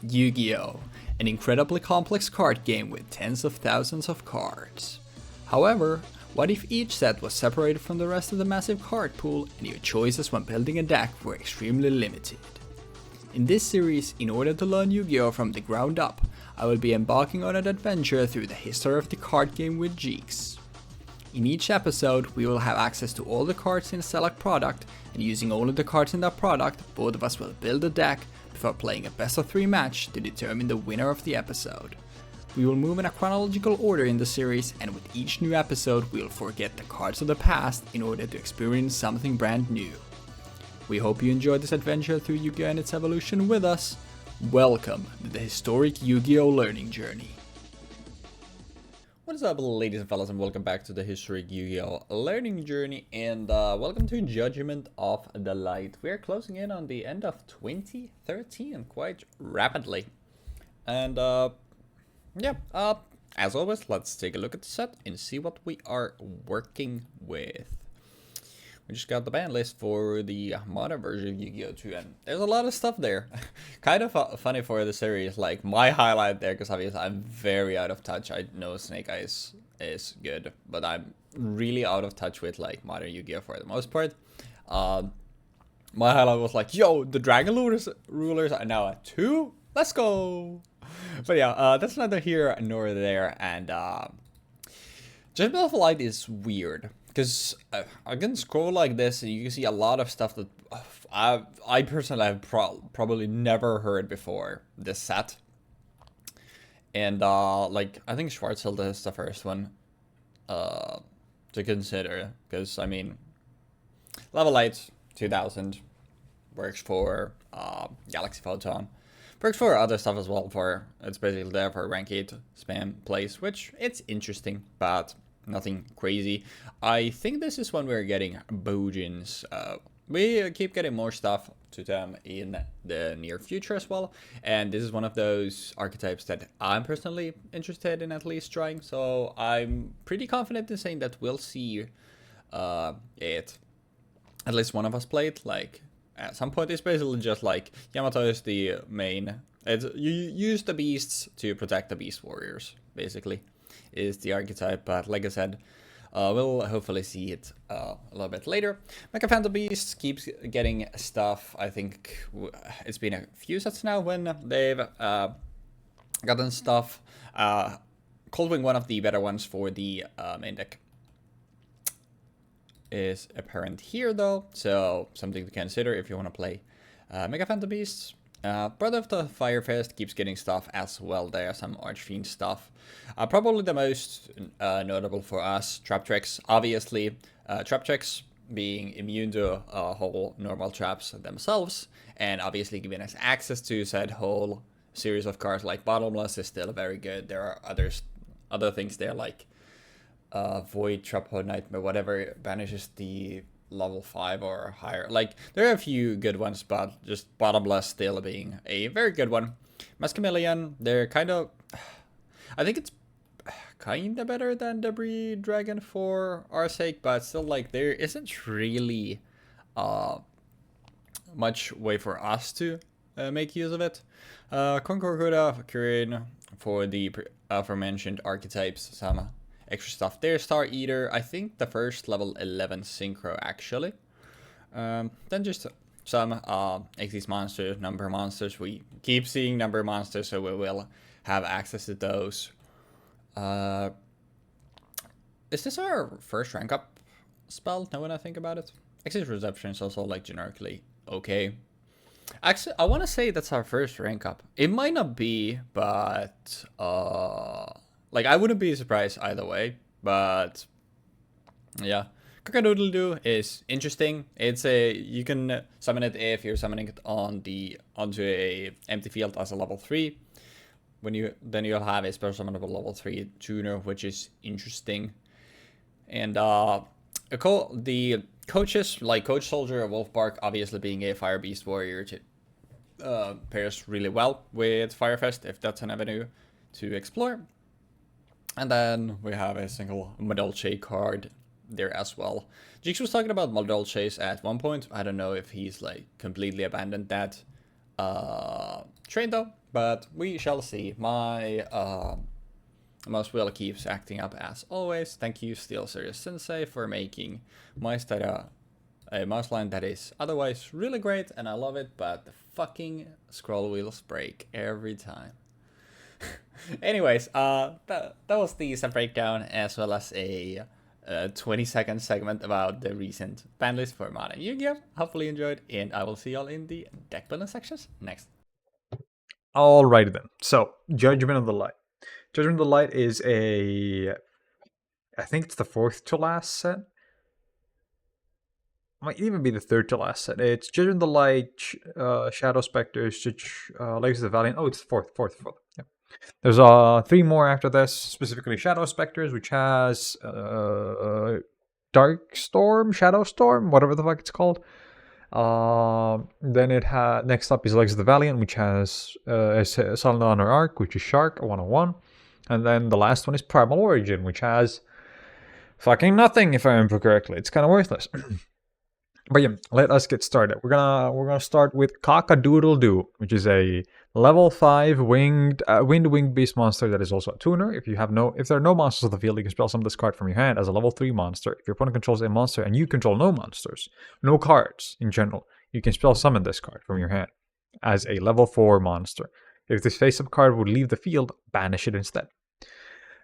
Yu-Gi-Oh! An incredibly complex card game with tens of thousands of cards. However, what if each set was separated from the rest of the massive card pool and your choices when building a deck were extremely limited? In this series, in order to learn Yu-Gi-Oh! From the ground up, I will be embarking on an adventure through the history of the card game with Jeexx. In each episode, we will have access to all the cards in a select product, and using only the cards in that product, both of us will build a deck before playing a best of 3 match to determine the winner of the episode. We will move in a chronological order in the series, and with each new episode we will forget the cards of the past in order to experience something brand new. We hope you enjoyed this adventure through Yu-Gi-Oh! And its evolution with us. Welcome to the historic Yu-Gi-Oh! Learning journey. What is up, ladies and fellas, and welcome back to the historic Yu-Gi-Oh! Learning journey, and welcome to Judgment of the Light. We are closing in on the end of 2013 quite rapidly. And as always, let's take a look at the set and see what we are working with. We just got the ban list for the modern version of Yu-Gi-Oh! 2, and there's a lot of stuff there. Kind of funny for the series, like my highlight there, because obviously I'm very out of touch. I know Snake Eyes is good, but I'm really out of touch with like modern Yu-Gi-Oh! For the most part. My highlight was like, yo, the Dragon Rulers are now at 2? Let's go! But yeah, that's neither here nor there, and Judgment of the Light is weird. Because I can scroll like this and you can see a lot of stuff that I personally have probably never heard before this set. And like, I think Schwarzhilde is the first one to consider. Because, I mean, Level 8, 2000, works for Galaxy Photon. Works for other stuff as well. It's basically there for rank 8 spam plays, which it's interesting, but nothing crazy. I think this is when we're getting Bojins. We keep getting more stuff to them in the near future as well. And this is one of those archetypes that I'm personally interested in at least trying. So I'm pretty confident in saying that we'll see it. At least one of us play it. Like at some point, it's basically just like Yamato is the main. You use the beasts to protect the beast warriors, basically. Is the archetype, but like I said, we'll hopefully see it a little bit later. Mecha Phantom Beast keeps getting stuff. I think it's been a few sets now when they've gotten stuff. Coldwing, one of the better ones for the main deck, is apparent here though, so something to consider if you want to play Mecha Phantom Beasts. Brother of the Firefest keeps getting stuff as well. There some Archfiend stuff. Probably the most notable for us, Traptrix. Obviously, Traptrix being immune to whole normal traps themselves, and obviously giving us access to said whole series of cards like Bottomless is still very good. There are other things there like Void, Trap Hole, Nightmare, whatever banishes the level 5 or higher. Like, there are a few good ones, but just Bottomless still being a very good one. Mascamillion, they're kind of, I think it's kind of better than Debris Dragon for our sake, but still, like, there isn't really much way for us to make use of it. Conquer Kuda, Kirin for the aforementioned archetypes, some extra stuff there. Star Eater, I think the first level 11 synchro actually. Then just some Xyz monsters, number monsters. We keep seeing number monsters, so we will have access to those. Is this our first rank up spell? Now when I think about it, Xyz Reception is also like generically okay. Actually, I want to say that's our first rank up. It might not be, but like, I wouldn't be surprised either way, but yeah. Cock-a-doodle-doo is interesting. You can summon it if you're summoning it onto a empty field as a level 3. Then you'll have a special summonable level 3 tuner, which is interesting. And the coaches, like Coach Soldier, Wolfbark, obviously being a Fire Beast Warrior, pairs really well with Firefest if that's an avenue to explore. And then we have a single Madolche card there as well. Jeexx was talking about Madolches at one point. I don't know if he's like completely abandoned that train though, but we shall see. My mouse wheel keeps acting up as always. Thank you, Steel Serious Sensei, for making my data a mouse line that is otherwise really great, and I love it, but the fucking scroll wheels break every time. Anyways, that was the set breakdown, as well as a 20-second segment about the recent ban list for Modern Yu-Gi-Oh! Hopefully you enjoyed, and I will see y'all in the deck building sections next. Alrighty then. So, Judgment of the Light. Judgment of the Light is I think it's the 4th to last set. Might even be the 3rd to last set. It's Judgment of the Light, Shadow Specters, Legacy of the Valiant. Oh, it's the 4th. Yeah. There's 3 more after this, specifically Shadow Specters, which has Dark Storm, Shadow Storm, whatever the fuck it's called. Then it had next up is Legacy of the Valiant, which has Silent Honor Arc, which is Shark 101, and then the last one is Primal Origin, which has fucking nothing, if I remember correctly. It's kind of worthless. But yeah, let us get started. We're gonna start with Cock-a-Doodle-Doo, which is a level 5 wind-winged beast monster that is also a tuner. If there are no monsters on the field, you can spell summon this card from your hand as a level 3 monster. If your opponent controls a monster and you control no monsters, no cards in general, you can spell summon this card from your hand as a level 4 monster. If this face-up card would leave the field, banish it instead.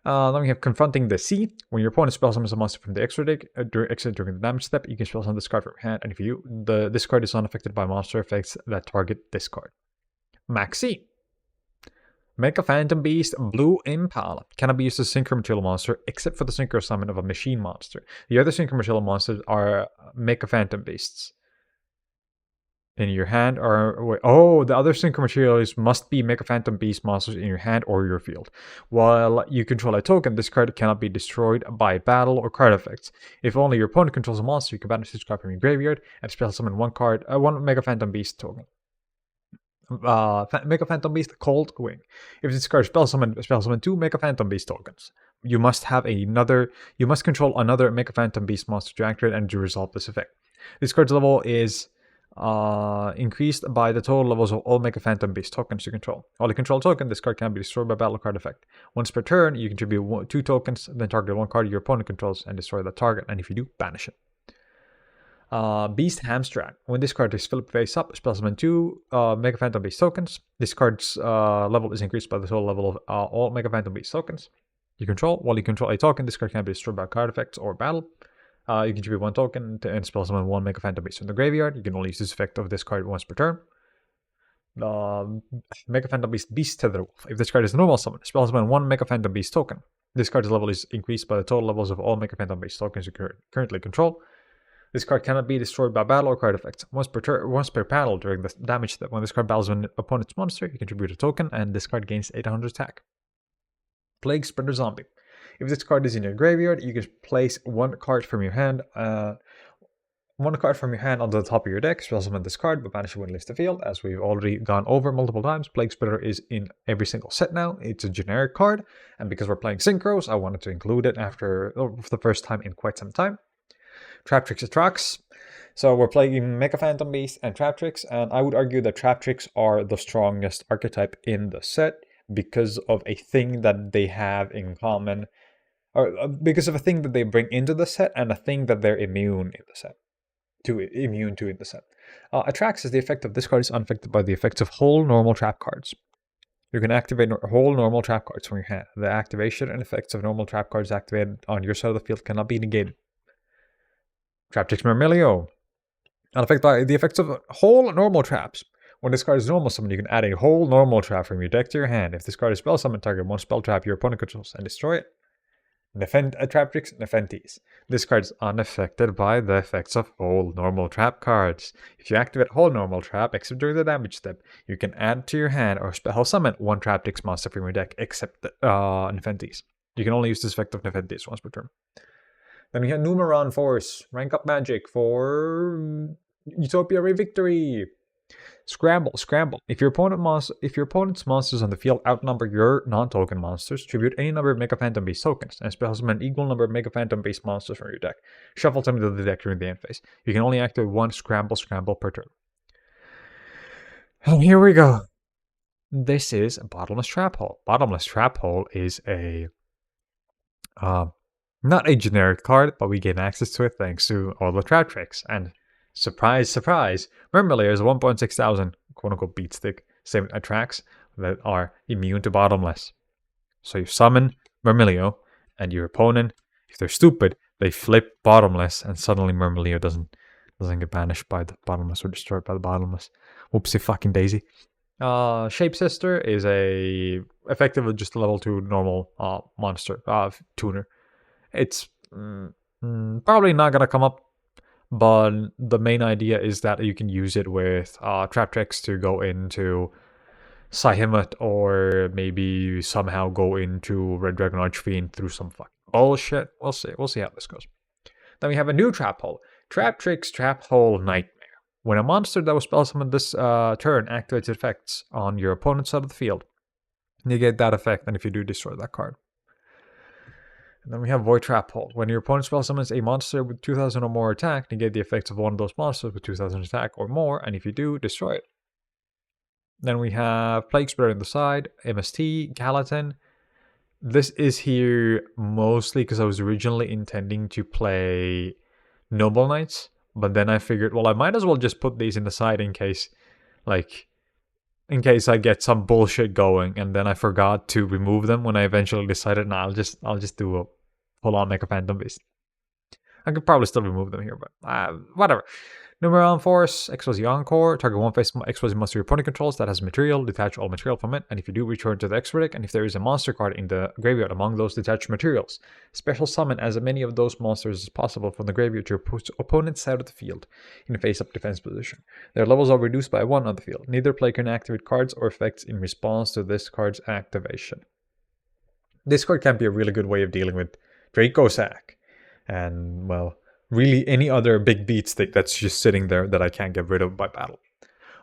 Then we have Confronting the Sea. When your opponent spell summons a monster from the extra deck during the damage step, you can spell summon this card from your hand, and if you this card is unaffected by monster effects that target this card. Maxi. Mecha Phantom Beast Blue Impala cannot be used as a Synchro Material monster except for the Synchro summon of a machine monster. The other Synchro Material monsters are Mecha Phantom Beasts. In your hand the other Synchro Materials must be Mecha Phantom Beast monsters in your hand or your field. While you control a token, this card cannot be destroyed by battle or card effects. If only your opponent controls a monster, you can banish this card from your graveyard and spell summon one Mecha Phantom Beast token. Mecha Phantom Beast Cold Wing. If this card spell summon 2 Mecha Phantom Beast tokens. You must control another Mecha Phantom Beast monster to activate and to resolve this effect. This card's level is increased by the total levels of all Mecha Phantom Beast tokens you control. While you control a token, this card can be destroyed by battle card effect. Once per turn, you contribute 2 tokens, then target one card your opponent controls and destroy that target, and if you do, banish it. Beast Hamstrat. When this card is flipped face up, spell summon 2 Mecha Phantom Beast tokens. This card's level is increased by the total level of all Mecha Phantom Beast tokens you control. While you control a token, this card can be destroyed by card effects or battle. You contribute 1 token and spell summon 1 Mecha Phantom Beast from the graveyard. You can only use this effect of this card once per turn. Mecha Phantom Beast Tether Wolf. If this card is a normal summon, spell summon 1 Mecha Phantom Beast token. This card's level is increased by the total levels of all Mecha Phantom Beast tokens you currently control. This card cannot be destroyed by battle or card effects. Once per battle during the damage step, when this card battles an opponent's monster, you contribute a token, and this card gains 800 attack. Plague Spreader Zombie. If this card is in your graveyard, you can place 1 card from your hand. 1 card from your hand onto the top of your deck. Spell summon this card, but banish it when it leaves the field. As we've already gone over multiple times, Plague Spreader is in every single set now. It's a generic card, and because we're playing Synchros, I wanted to include it for the first time in quite some time. Traptrix Attrax. So we're playing Mecha Phantom Beast and Traptrix, and I would argue that Traptrix are the strongest archetype in the set because of a thing that they have in common, or because of a thing that they bring into the set and a thing that they're immune in the set. Attrax is the effect of this card is unaffected by the effects of whole normal trap cards. You can activate whole normal trap cards from your hand. The activation and effects of normal trap cards activated on your side of the field cannot be negated. Traptrix Mermilio. Unaffected by the effects of whole normal traps. When this card is normal summoned, you can add a whole normal trap from your deck to your hand. If this card is spell summoned, target 1 spell trap your opponent controls and destroy it. Traptrix Nepenthes. This card is unaffected by the effects of whole normal trap cards. If you activate whole normal trap, except during the damage step, you can add to your hand or spell summon 1 Traptrix monster from your deck, except Nepenthes. You can only use this effect of Nepenthes once per turn. Then we have Numeron Force, rank up magic for Utopia Ray Victory. Scramble. If your opponent's monsters on the field outnumber your non-token monsters, tribute any number of Mecha Phantom Beast tokens, and spell summon an equal number of Mecha Phantom Beast monsters from your deck. Shuffle them into the deck during the end phase. You can only activate 1 Scramble per turn. And here we go. This is Bottomless Trap Hole. Bottomless Trap Hole is a not a generic card, but we gain access to it thanks to all the Traptrix. And surprise, surprise, Murmillier is 1.6 thousand quote-unquote beatstick same attracts that are immune to Bottomless. So you summon Murmilio, and your opponent, if they're stupid, they flip Bottomless, and suddenly Murmilio doesn't get banished by the Bottomless or destroyed by the Bottomless. Whoopsie fucking daisy. Shape Sister is a effectively just a level 2 normal monster tuner. It's probably not gonna come up, but the main idea is that you can use it with Traptrix to go into Sahimut, or maybe somehow go into Red Dragon Archfiend through some fucking bullshit. We'll see. We'll see how this goes. Then we have a new trap hole. Traptrix Trap Hole Nightmare. When a monster that was spell summoned this turn activates effects on your opponent's side of the field, negate that effect, and if you do, destroy that card. And then we have Void Trap Hole. When your opponent spell summons a monster with 2,000 or more attack, negate the effects of one of those monsters with 2,000 attack or more, and if you do, destroy it. Then we have Plague Spreader on the side, MST, Gallatin. This is here mostly because I was originally intending to play Noble Knights, but then I figured, well, I might as well just put these in the side in case I get some bullshit going, and then I forgot to remove them when I eventually decided, nah, I'll just do a full-on Mecha Phantom Beast. I could probably still remove them here, but whatever. Numeron Force, XYZ Encore. Target one face XYZ monster your opponent controls that has material. Detach all material from it, and if you do, return to the extra deck. And if there is a monster card in the graveyard among those detached materials, special summon as many of those monsters as possible from the graveyard to your opponent's side of the field in a face-up defense position. Their levels are reduced by 1 on the field. Neither player can activate cards or effects in response to this card's activation. This card can be a really good way of dealing with Draco Sack, and, well, really any other big beat stick that's just sitting there that I can't get rid of by battle.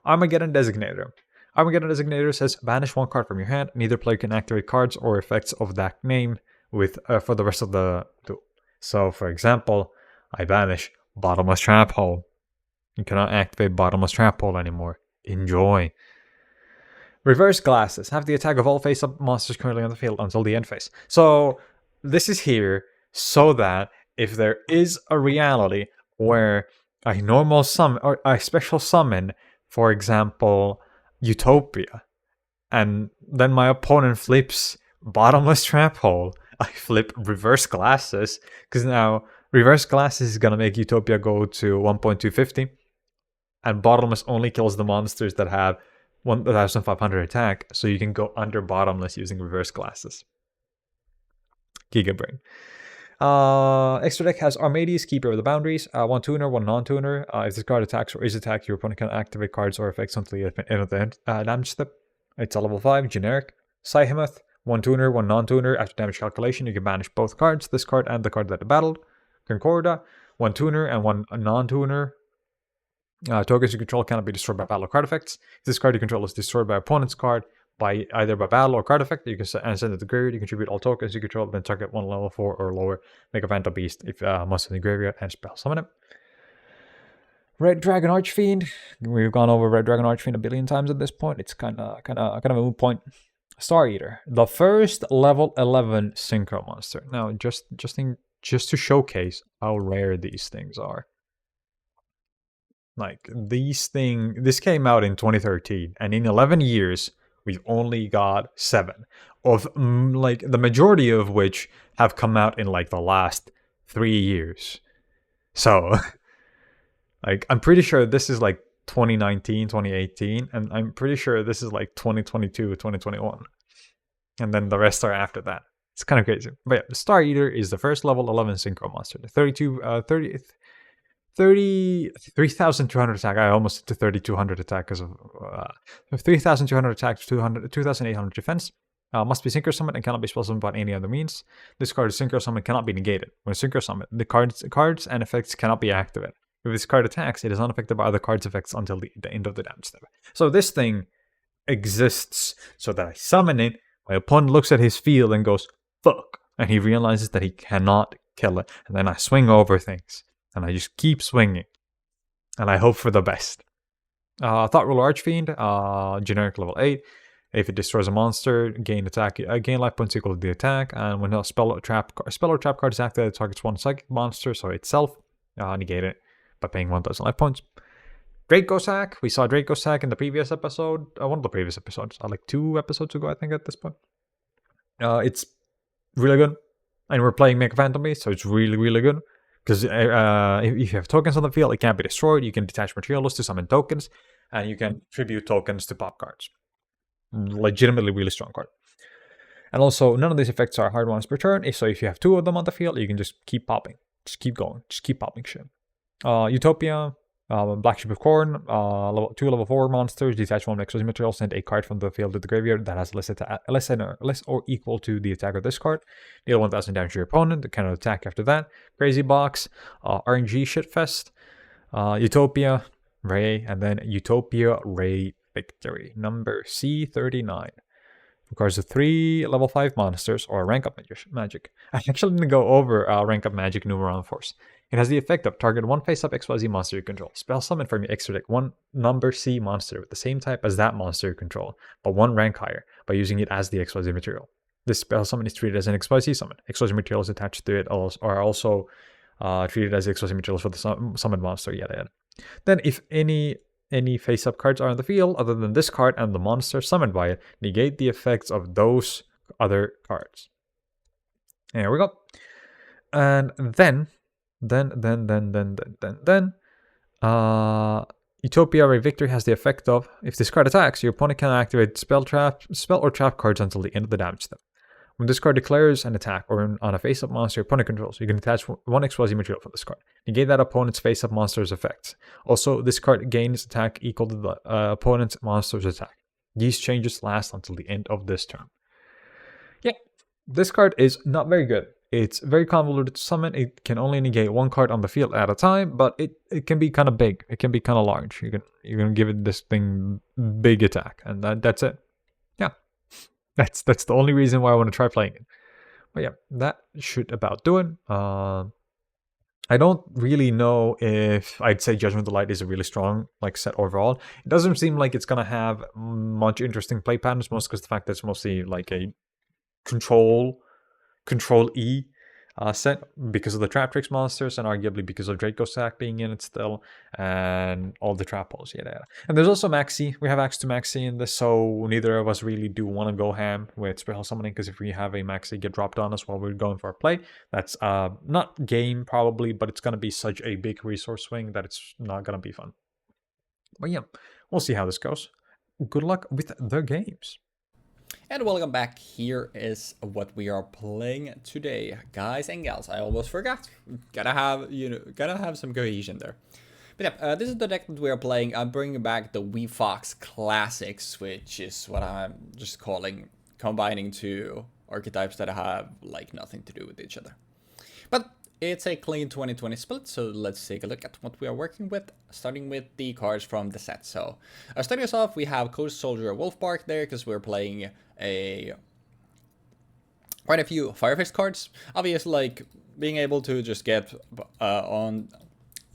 Armageddon Designator. Armageddon Designator says banish one card from your hand. Neither player can activate cards or effects of that name with for the rest of the duel. So, for example, I banish Bottomless Trap Hole. You cannot activate Bottomless Trap Hole anymore. Enjoy. Reverse Glasses. Have the attack of all face-up monsters currently on the field until the end phase. So, this is here so that if there is a reality where a normal summon or a special summon, for example, Utopia, and then my opponent flips Bottomless Trap Hole, I flip Reverse Glasses, because now Reverse Glasses is going to make Utopia go to 1.250, and Bottomless only kills the monsters that have 1,500 attack, so you can go under Bottomless using Reverse Glasses. Giga Brain. Extra deck has Armades, Keeper of the Boundaries, one tuner, one non-tuner. If this card attacks or is attacked, your opponent can activate cards or effects until the end of the damage step. It's a level 5, generic. Sahimoth, one tuner, one non-tuner. After damage calculation, you can banish both cards, this card and the card that battled. Concorda, one tuner and one non-tuner. Tokens you control cannot be destroyed by battle or card effects. If this card you control is destroyed by opponent's card, by either by battle or card effect, you can send it to the graveyard. You contribute all tokens you control, then target one level 4 or lower. Make a Phantom Beast if monster in the graveyard and spell summon it. Red Dragon Archfiend. We've gone over Red Dragon Archfiend a billion times at this point. It's kind of a moot point. Star Eater, the first level 11 synchro monster. Now, just to showcase how rare these things are. Like this came out in 2013, and in 11 years. We've only got 7, of like the majority of which have come out in like the last 3 years. So, like, I'm pretty sure this is like 2019, 2018, and I'm pretty sure this is like 2022, 2021. And then the rest are after that. It's kind of crazy. But yeah, the Star Eater is the first level 11 synchro monster. The 3,200 attack. I almost hit to 3,200 attack because of 3,200 attack, 2,800 defense. Must be synchro summoned and cannot be spell summoned by any other means. This card is synchro summoned, cannot be negated. When synchro summoned, the cards and effects cannot be activated. If this card attacks, it is unaffected by other cards' effects until the end of the damage step. So this thing exists so that I summon it, my opponent looks at his field and goes, fuck, and he realizes that he cannot kill it, and then I swing over things. And I just keep swinging. And I hope for the best. Thought Ruler Archfiend, generic level 8. If it destroys a monster, gain life points equal to the attack, and when a spell or trap card is activated, it targets one psychic monster, so itself, negate it by paying 1,000 life points. Draco Sack, we saw Draco Sack in the previous episode, one of the previous episodes, like 2 episodes ago, I think, at this point. It's really good, and we're playing Mecha Phantom Beast, so it's really, really good. Because if you have tokens on the field, it can't be destroyed. You can detach materials to summon tokens, and you can tribute tokens to pop cards. Legitimately really strong card. And also, none of these effects are hard ones per turn. So if you have 2 of them on the field, you can just keep popping. Just keep going. Just keep popping shit. Utopia, Black Sheep of Corn, level 2 level 4 monsters, detach 1 exotic material, send a card from the field to the graveyard that has less or equal to the attack of this card. Deal 1,000 damage to your opponent, it cannot attack after that. Crazy Box, RNG Shitfest, Utopia, Ray, and then Utopia Ray Victory, number C39. Requires 3 level 5 monsters or rank up magic. I actually didn't go over rank up magic Numeron Force. It has the effect of target 1 face-up XYZ monster you control. Spell summon from your extra deck 1 number C monster with the same type as that monster you control, but 1 rank higher by using it as the XYZ material. This spell summon is treated as an XYZ summon. XYZ materials attached to it are also treated as XYZ materials for the summon monster, yada yada. Then if any face-up cards are on the field other than this card and the monster summoned by it, negate the effects of those other cards. There we go. And then Utopia Ray Victory has the effect of, if this card attacks, your opponent can activate spell or trap cards until the end of the damage step. When this card declares an attack or on a face-up monster your opponent controls, you can attach 1 XYZ material from this card. Negate that opponent's face-up monster's effects. Also, this card gains attack equal to the opponent's monster's attack. These changes last until the end of this turn. Yeah, this card is not very good. It's very convoluted to summon. It can only negate 1 card on the field at a time, but it can be kind of big. It can be kind of large. You're gonna give it this thing big attack, and that's it. Yeah, that's the only reason why I want to try playing it. But yeah, that should about do it. I don't really know if I'd say Judgment of the Light is a really strong set overall. It doesn't seem like it's gonna have much interesting play patterns, most because the fact that it's mostly like a Control E set because of the Traptrix monsters and arguably because of Draco Sack being in it still and all the trap holes. Yeah. And there's also Maxi. We have access to Maxi in this, so neither of us really do want to go ham with Spell Summoning, because if we have a Maxi get dropped on us while we're going for a play, that's not game probably, but it's going to be such a big resource swing that it's not going to be fun. But yeah, we'll see how this goes. Good luck with the games. And welcome back. Here is what we are playing today, guys and gals. I almost forgot. Gotta have some cohesion there. But yeah, this is the deck that we are playing. I'm bringing back the Weebfox Classics, which is what I'm just combining 2 archetypes that have like nothing to do with each other. But it's a clean 2020 split, so let's take a look at what we are working with, starting with the cards from the set. So, starting us off, we have Coast Soldier Wolfbark there, because we're playing quite a few Firefist cards. Obviously, like, being able to just get you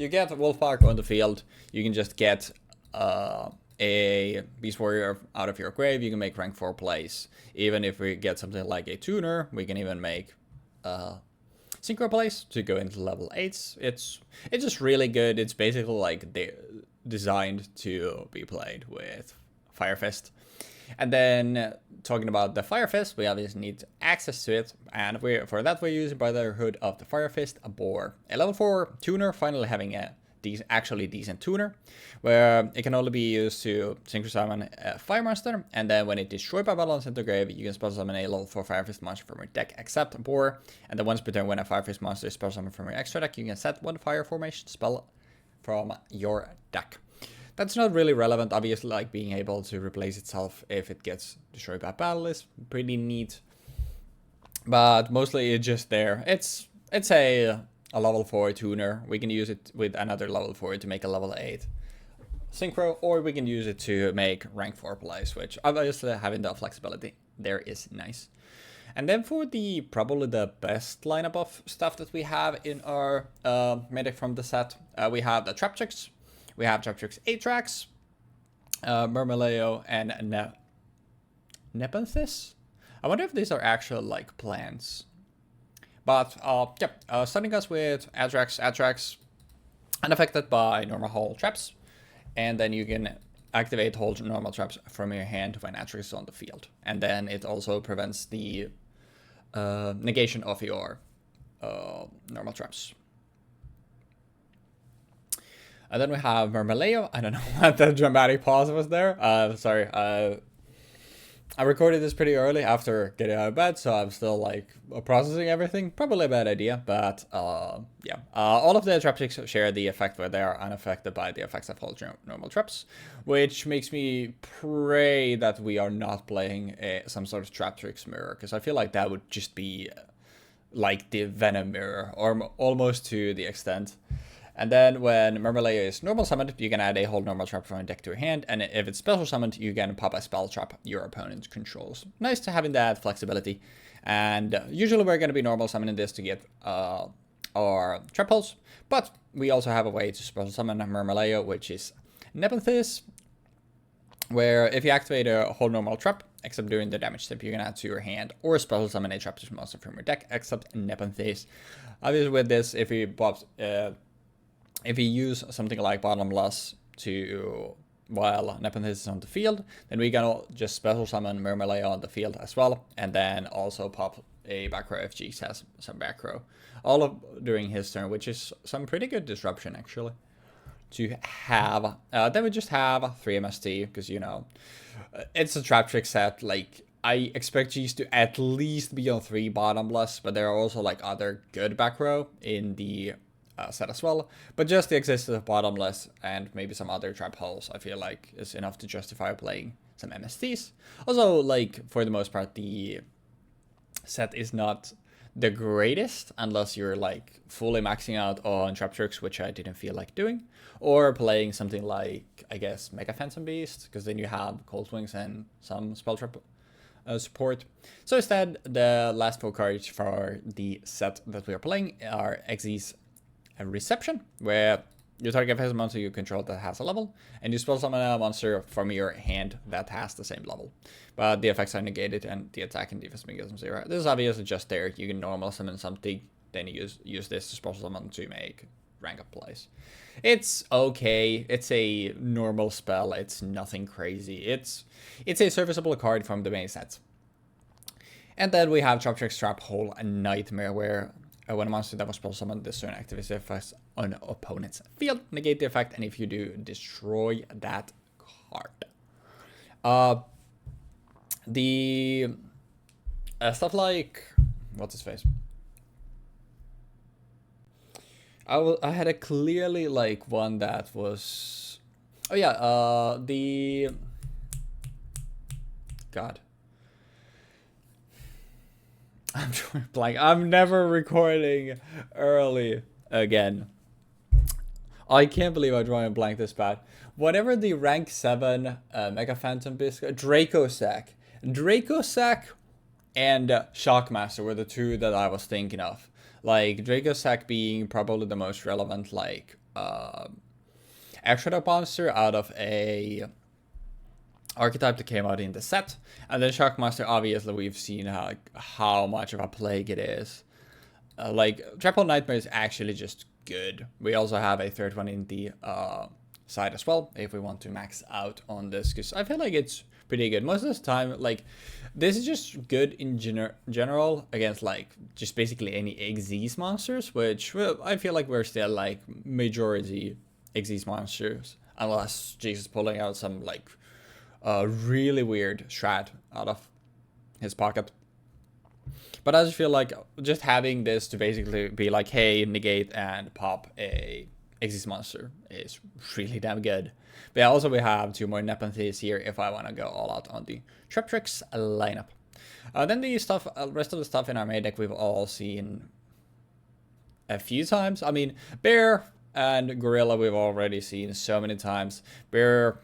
get Wolfbark on the field, you can just get a Beast Warrior out of your grave, you can make rank 4 plays. Even if we get something like a Tuner, we can even make Synchro plays to go into level 8s. It's just really good. It's basically like designed to be played with Firefist. And then talking about the Firefist, we obviously need access to it, and for that we're using Brotherhood of the Firefist, a boar, a level 4 tuner, finally having a actually decent tuner, where it can only be used to synchro summon a fire monster, and then when it destroyed by battle and sent to grave, you can spell summon a level 4 Firefist monster from your deck, except boar, and then once per turn when a Firefist monster is spell summoned from your extra deck, you can set 1 fire formation spell from your deck. That's not really relevant, obviously, like being able to replace itself if it gets destroyed by battle is pretty neat. But mostly it's just there. It's a level 4 tuner. We can use it with another level 4 to make a level 8 synchro, or we can use it to make rank 4 plays, which obviously having the flexibility there is nice. And then for probably the best lineup of stuff that we have in our medic from the set, we have the Traptrix. We have Traptrix 8 tracks, Murmaleo, and Nepenthes. I wonder if these are actual like plants. But starting us with Atrax, unaffected by normal hold traps, and then you can activate hold normal traps from your hand when Atrax is on the field, and then it also prevents the negation of your normal traps. And then we have Murmaleo. I don't know what the dramatic pause was there. Sorry. I recorded this pretty early after getting out of bed, so I'm still like processing everything. Probably a bad idea, but yeah. All of the Traptrix share the effect where they are unaffected by the effects of all normal traps, which makes me pray that we are not playing some sort of Traptrix mirror, because I feel like that would just be like the Venom mirror, or almost to the extent. And then when Murmaleo is normal summoned, you can add a whole normal trap from your deck to your hand, and if it's special summoned, you can pop a spell trap your opponent controls. Nice to having that flexibility. And usually we're going to be normal summoning this to get our trap holes, but we also have a way to special summon Murmaleo, which is Nepenthes, where if you activate a whole normal trap, except during the damage step, you can add to your hand or special summon a trap monster from your deck, except Nepenthes. Obviously with this, if you pops... if you use something like Bottomless to while Nepenthes is on the field, then we can just special summon Murmaleo on the field as well, and then also pop a back row if Jeexx has some back row. All of during his turn, which is some pretty good disruption actually to have. Then we just have 3 MST, because you know, it's a Traptrix set. Like, I expect Jeexx to at least be on 3 Bottomless, but there are also like other good back row in the set as well, but just the existence of Bottomless and maybe some other trap holes, I feel like is enough to justify playing some MSTs. Also, like, for the most part, the set is not the greatest unless you're like fully maxing out on Traptrix, which I didn't feel like doing, or playing something like, I guess, Mecha Phantom Beast, because then you have Cold Wings and some spell trap support. So instead, the last 4 cards for the set that we are playing are Xyz Reception, where you target has a monster you control that has a level, and you spell summon a monster from your hand that has the same level, but the effects are negated and the attack and defense mechanism 0. This is obviously just there. You can normal summon something, then you use this to special summon to make rank up plays. It's okay. It's a normal spell. It's nothing crazy. It's a serviceable card from the main set. And then we have Traptrix Trap Hole Nightmare, where when a monster that was special summoned this turn activates the effects on opponent's field, negate the effect, and if you do, destroy that card. The stuff like, what's his face? I had a clearly like one that was, oh yeah, the God. I'm drawing blank. I'm never recording early again. I can't believe I'm drawing blank this bad. Whatever the rank 7 Mecha Phantom Beast, Dracosack and Shockmaster were the 2 that I was thinking of. Like, Dracosack being probably the most relevant, like, extra monster out of a archetype that came out in the set. And then Shockmaster, obviously, we've seen how much of a plague it is. Like, Triple Nightmare is actually just good. We also have a 3rd one in the side as well, if we want to max out on this, because I feel like it's pretty good. Most of the time, like, this is just good in general against, like, just basically any Xyz monsters, which, well, I feel like we're still, like, majority Xyz monsters, unless Jeexx is pulling out some, like, really weird strat out of his pocket. But I just feel like just having this to basically be like, hey, negate and pop a Xyz monster is really damn good. But yeah, also we have 2 more Nepenthes here if I want to go all out on the Traptrix lineup. Then the stuff, rest of the stuff in our main deck we've all seen a few times. I mean, Bear and Gorilla we've already seen so many times. Bear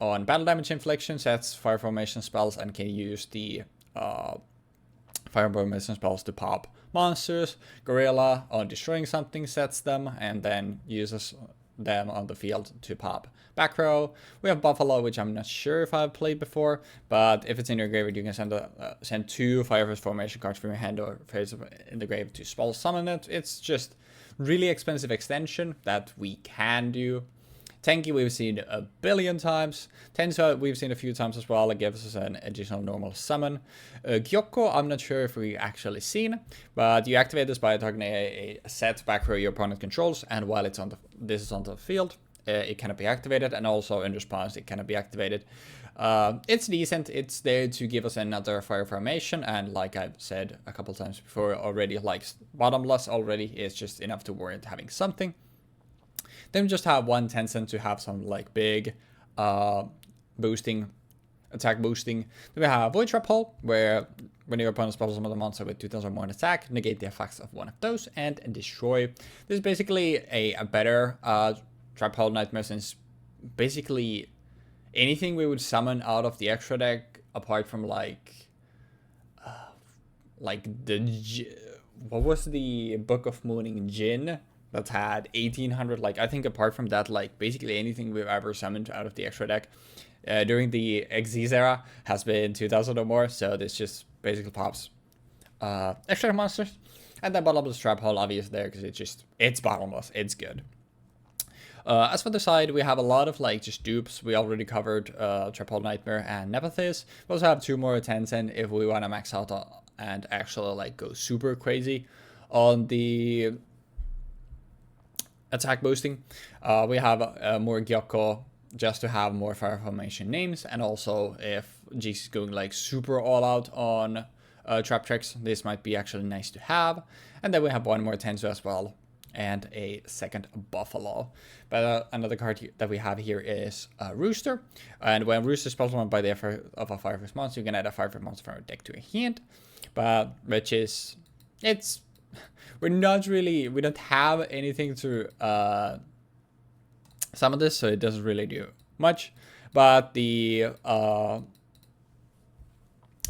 on battle damage infliction sets fire formation spells and can use the fire formation spells to pop monsters. Gorilla on destroying something sets them and then uses them on the field to pop back row. We have Buffalo, which I'm not sure if I've played before, but if it's in your graveyard, you can send 2 Firefest formation cards from your hand or face in the grave to spell summon it. It's just really expensive extension that we can do. Tenki we've seen a billion times. Tensa we've seen a few times as well. It gives us an additional normal summon. Gyokko I'm not sure if we actually seen, but you activate this by targeting a set back row your opponent controls, and while it's on this is on the field, it cannot be activated, and also in response it cannot be activated. It's decent. It's there to give us another fire formation, and like I've said a couple times before already, like bottomless already is just enough to warrant having something. Then we just have 1 10-cent to have some like big attack boosting. Then we have Void Trap Hole, where when your opponent spells another monster with 2000 or more in attack, negate the effects of one of those and destroy. This is basically a better Trap Hole Nightmare, since basically anything we would summon out of the extra deck, apart from like what was the Book of Mooning Jin that had 1800, like I think apart from that, like basically anything we've ever summoned out of the extra deck during the Xyz era has been 2000 or more, so this just basically pops extra monsters. And then bottomless Trap Hole obviously there because it's bottomless, it's good. As for the side, we have a lot of like just dupes. We already covered Trap Hole Nightmare and Nepothys. We also have 2 more 10-cent if we want to max out and actually like go super crazy on the attack boosting. We have more Gyokko just to have more fire formation names, and also if Jeexx is going like super all out on Traptrix, this might be actually nice to have. And then we have 1 more Tensu as well, and a second Buffalo. But another card that we have here is Rooster, and when Rooster spells one by the effort of a Firefest monster, you can add a Firefest monster from your deck to your hand. But which is, we don't have anything to summon this, so it doesn't really do much. But the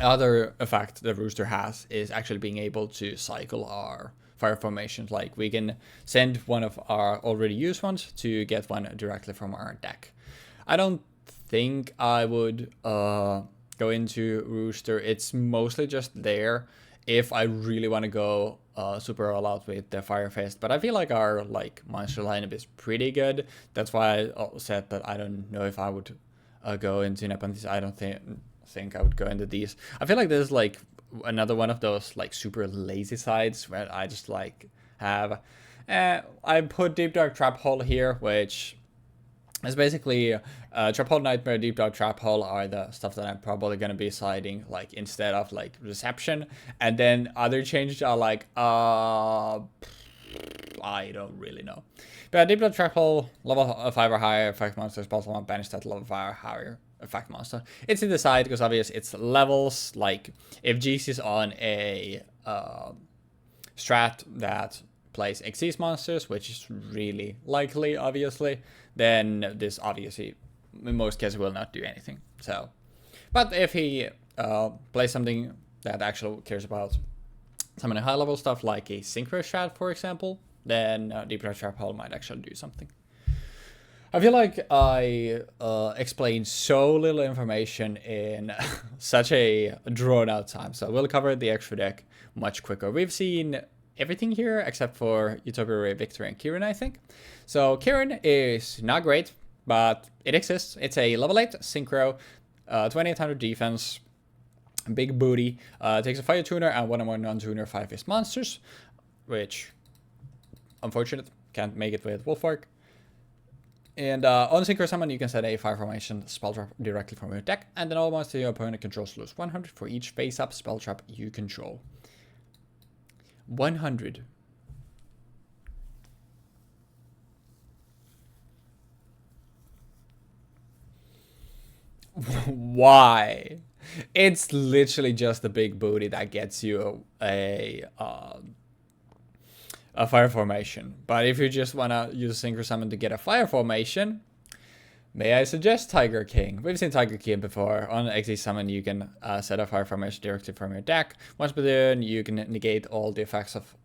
other effect that Rooster has is actually being able to cycle our fire formations. Like we can send one of our already used ones to get one directly from our deck. I don't think I would go into Rooster. It's mostly just there if I really want to go super all out with the Firefest, but I feel like our like monster lineup is pretty good. That's why I said that I don't know if I would go into Nepenthes. I don't think I would go into these. I feel like this is like another one of those like super lazy sides where I just like have I put Deep Dark Trap Hole here, which is basically Trap Hole Nightmare, Deep Dark Trap Hole are the stuff that I'm probably going to be siding like instead of like Reception. And then other changes are like I don't really know. But Deep Dark Trap Hole, level 5 or higher effect monster, spells on banish that level 5 or higher effect monster. It's in the side because obviously it's levels. Like if Jeexx is on a strat that plays Xyz monsters, which is really likely, obviously, then this obviously in most cases will not do anything. So, but if he plays something that actually cares about some of the high level stuff like a synchro strat, for example, then Deep Dark Trap Hole might actually do something. I feel like I explained so little information in such a drawn out time, so we'll cover the extra deck much quicker. We've seen everything here except for Utopia Ray, Victory, and Kieran, I think. So Kieran is not great, but it exists. It's a level 8 synchro, 2800 defense, big booty, takes a fire tuner and 1 or more non-tuner 5-face monsters, which, unfortunate, can't make it with Wolfark. And on Synchro Summon, you can set a fire formation spell trap directly from your deck, and then all monsters your opponent controls lose 100 for each face-up spell trap you control. 100. Why? It's literally just the big booty that gets you a fire formation. But if you just want to use Synchro Summon to get a fire formation, may I suggest Tiger King? We've seen Tiger King before. On Xyz Summon, you can set a fire formation directly from your deck. Once per turn, you can negate all the effects of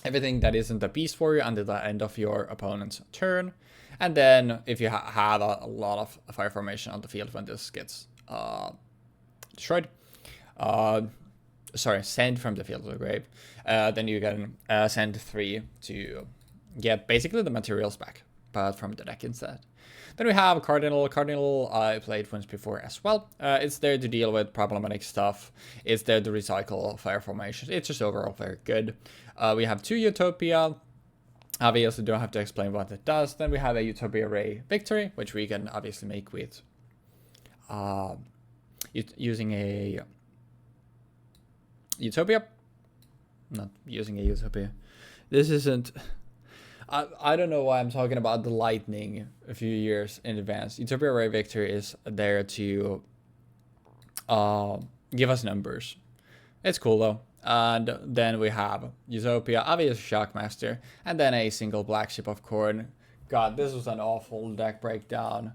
everything that isn't a beast warrior until the end of your opponent's turn. And then if you have a lot of fire formation on the field when this gets destroyed, sent from the field to the grave, then you can send 3 to get basically the materials back, but from the deck instead. Then we have Cardinal. Cardinal I played once before as well. It's there to deal with problematic stuff. It's there to recycle fire formations. It's just overall very good. We have 2 Utopia. Obviously don't have to explain what it does. Then we have a Utopia Ray Victory, which we can obviously make with using a Utopia. Not using a Utopia. This isn't... I don't know why I'm talking about the lightning a few years in advance. Utopia Ray Victory is there to give us numbers. It's cool though. And then we have Utopia, obvious Shockmaster, and then a single Black Ship of Corn. God, this was an awful deck breakdown.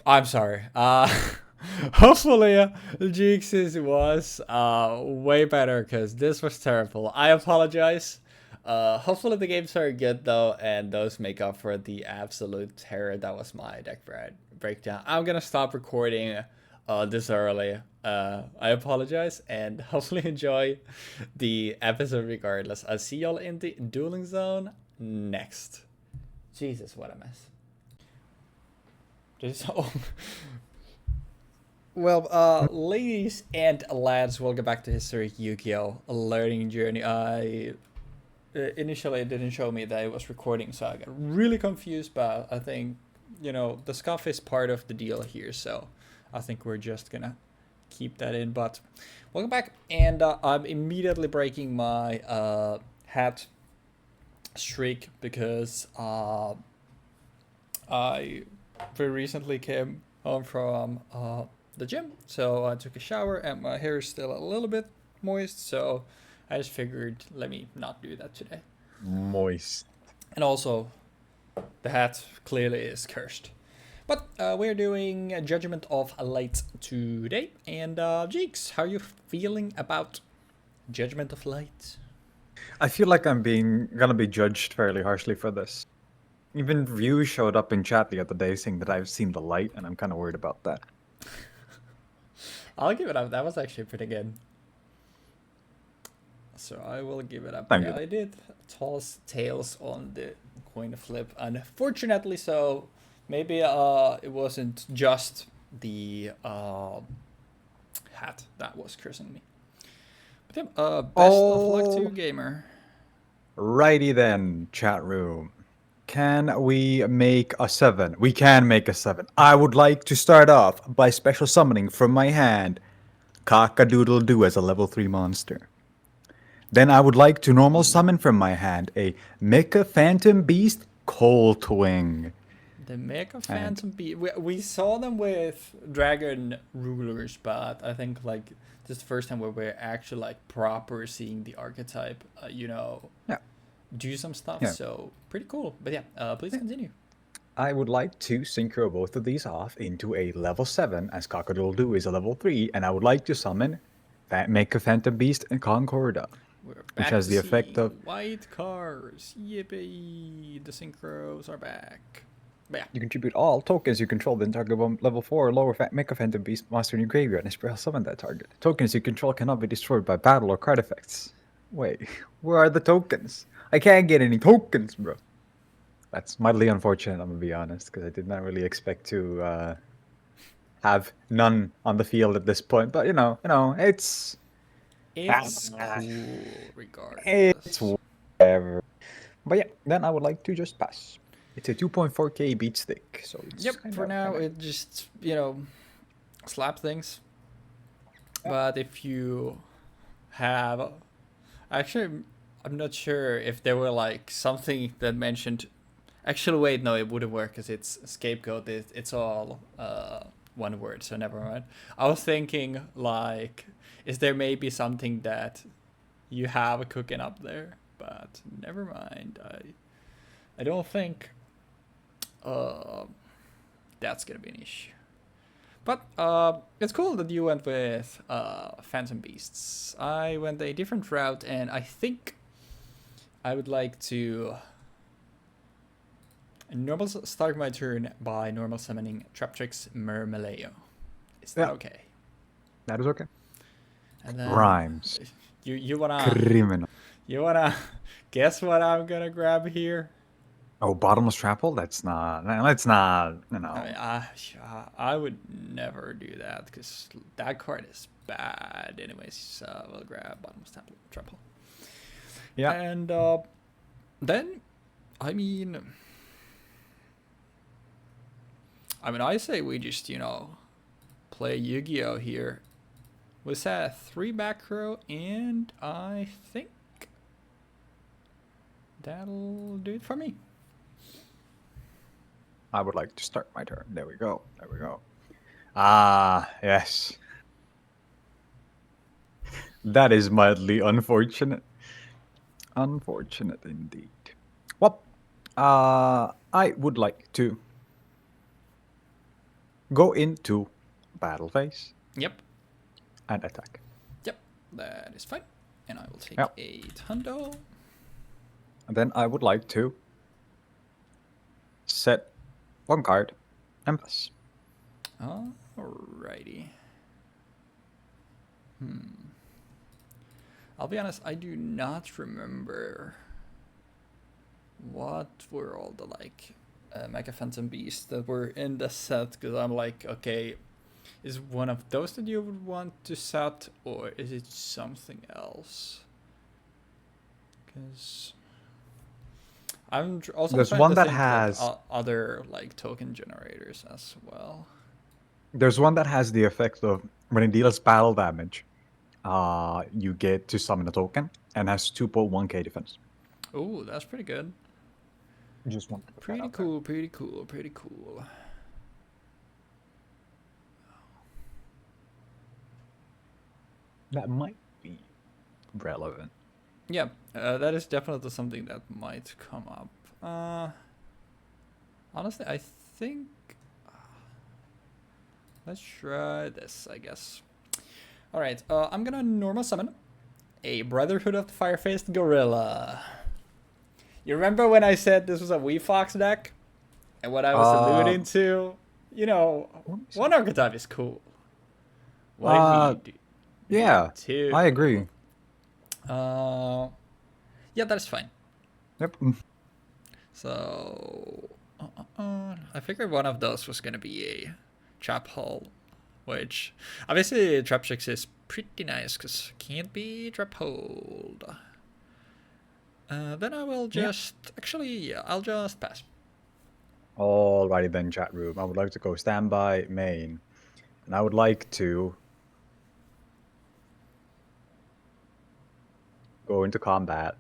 I'm sorry. Hopefully Jeexx was way better, because this was terrible. I apologize. Hopefully the games are good though, and those make up for the absolute terror that was my deck breakdown. I'm gonna stop recording this early. I apologize, and hopefully enjoy the episode regardless. I'll see y'all in the dueling zone next. Jesus, what a mess. Well, ladies and lads, welcome back to History Yu-Gi-Oh! Learning Journey. Initially it didn't show me that it was recording, so I got really confused, but I think, you know, the scuff is part of the deal here, so I think we're just gonna keep that in. But welcome back, and I'm immediately breaking my hat streak because I very recently came home from the gym, so I took a shower and my hair is still a little bit moist, so I just figured, let me not do that today. Moist. And also, the hat clearly is cursed. But we're doing Judgment of Light today. And Jeexx, how are you feeling about Judgment of Light? I feel like I'm gonna be judged fairly harshly for this. Even Ryu showed up in chat the other day saying that I've seen the light, and I'm kind of worried about that. I'll give it up. That was actually pretty good. So I will give it up. Yeah, I did toss tails on the coin flip, unfortunately, so maybe it wasn't just the hat that was cursing me. But yeah, best of luck to you, gamer. Righty then, chat room. Can we make a 7? We can make a 7. I would like to start off by special summoning from my hand Cock-a-doodle-doo as a level 3 monster. Then I would like to normal summon from my hand a Mecha Phantom Beast Coltwing. The Mecha Phantom Beast. We saw them with Dragon Rulers, but I think like this is the first time where we're actually like proper seeing the archetype, do some stuff. Yeah. So pretty cool. But yeah, please continue. I would like to synchro both of these off into a level 7 as Cock-a-doodle-doo is a level 3, and I would like to summon Mecha Phantom Beast and Concorda. Which has the effect of white cars. Yippee! The synchros are back. But yeah. You contribute all tokens you control then target level 4 or lower Mecha Phantom Beast monster in your graveyard and spell summon that target. Tokens you control cannot be destroyed by battle or card effects. Wait, where are the tokens? I can't get any tokens, bro. That's mildly unfortunate, I'm gonna be honest, because I did not really expect to have none on the field at this point. But you know, it's cool regardless. It's whatever. But yeah, then I would like to just pass. It's a 2.4k beat stick, so it's for now it just, you know, slap things. But if you have, actually, I'm not sure if there were like something that mentioned. Actually, wait, no, it wouldn't work because it's scapegoat. It's all one word, so never mind. I was thinking like, is there maybe something that you have cooking up there? But never mind. I don't think that's gonna be an issue. But it's cool that you went with Phantom Beasts. I went a different route, and I think I would like to start my turn by normal summoning Traptrix LMAO. Is that okay? That is okay. And then Rhymes. you wanna Criminal. you wanna guess what I'm gonna grab here? Oh, bottomless trap hole? That's not. That's not. You know. I mean, I would never do that because that card is bad. Anyways, so we'll grab bottomless trap hole. Yeah. And then, I mean, I say we just play Yu-Gi-Oh here. We set 3 back row, and I think that'll do it for me. I would like to start my turn. There we go. There we go. Ah, yes. That is mildly unfortunate. Unfortunate indeed. Well, I would like to go into battle phase Yep, and attack. that is fine. And I will take Yep. a Hundo. And then I would like to set one card and pass. Alrighty. I'll be honest, I do not remember what were all the Mecha Phantom Beasts that were in the set, because I'm like, okay, is one of those that you would want to set, or is it something else? Because I'm also There's trying one to that think has of other token generators as well. There's one that has the effect of when it deals battle damage, you get to summon a token and has 2.1k defense. Oh, that's pretty good. Just want to put that Pretty out there. cool, pretty cool, pretty cool. That might be relevant. Yeah, that is definitely something that might come up. Honestly, I think let's try this, I guess. All right, I'm gonna normal summon a Brotherhood of the Fire-Faced Gorilla. You remember when I said this was a Weebfox deck, and what I was alluding to? One archetype is cool. Why we do yeah, two? I agree. Yeah, that is fine. Yep. So, I figured one of those was gonna be a trap hole, which obviously Traptrix is pretty nice because can't be trap hold. Then I will just I'll just pass. Alrighty then, chat room. I would like to go standby main, and I would like to go into combat.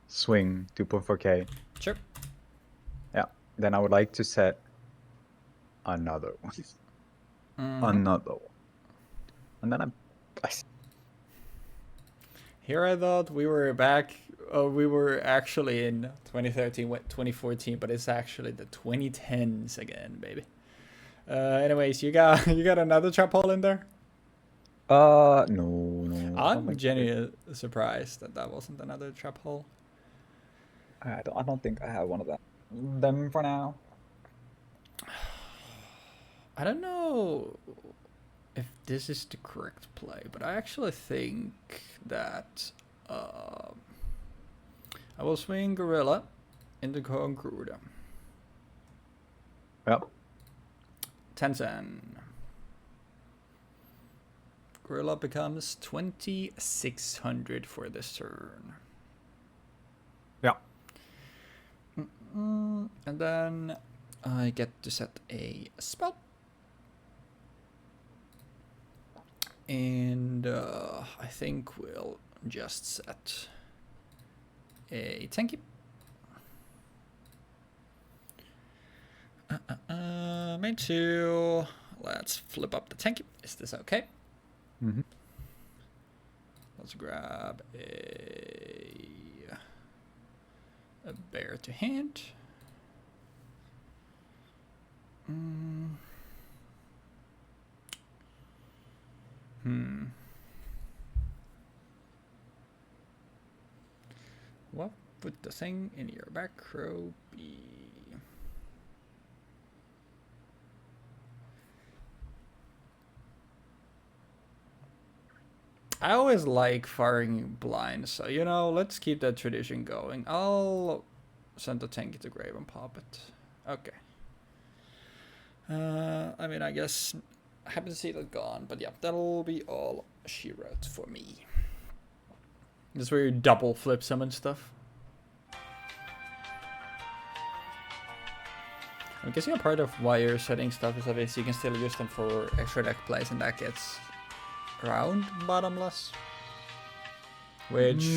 Swing 2.4k. Sure. Yeah. Then I would like to set another one. Another one. And then Here I thought we were back. We were actually in 2013, 2014, but it's actually the 2010s again, baby. Anyways, you got another trap hole in there? No. I'm genuinely surprised that wasn't another trap hole. I don't think I have one of them for now. I don't know if this is the correct play, but I actually think that I will swing Gorilla into Concruda. Yep. 10-10. Gorilla becomes 2600 for this turn. Yeah. And then I get to set a spell. And I think we'll just set a tanky. Main 2. Let's flip up the tanky. Is this okay? Mm-hmm. Let's grab a bear to hand. What would the thing in your back row be? I always like firing blind, so you know, let's keep that tradition going. I'll send the tank to grave and pop it. Okay. I mean, I guess I happen to see that gone, but yeah, that'll be all she wrote for me. This is where you double flip summon stuff. I'm guessing a part of why you're setting stuff is that you can still use them for extra deck plays, and that gets around bottomless. Which,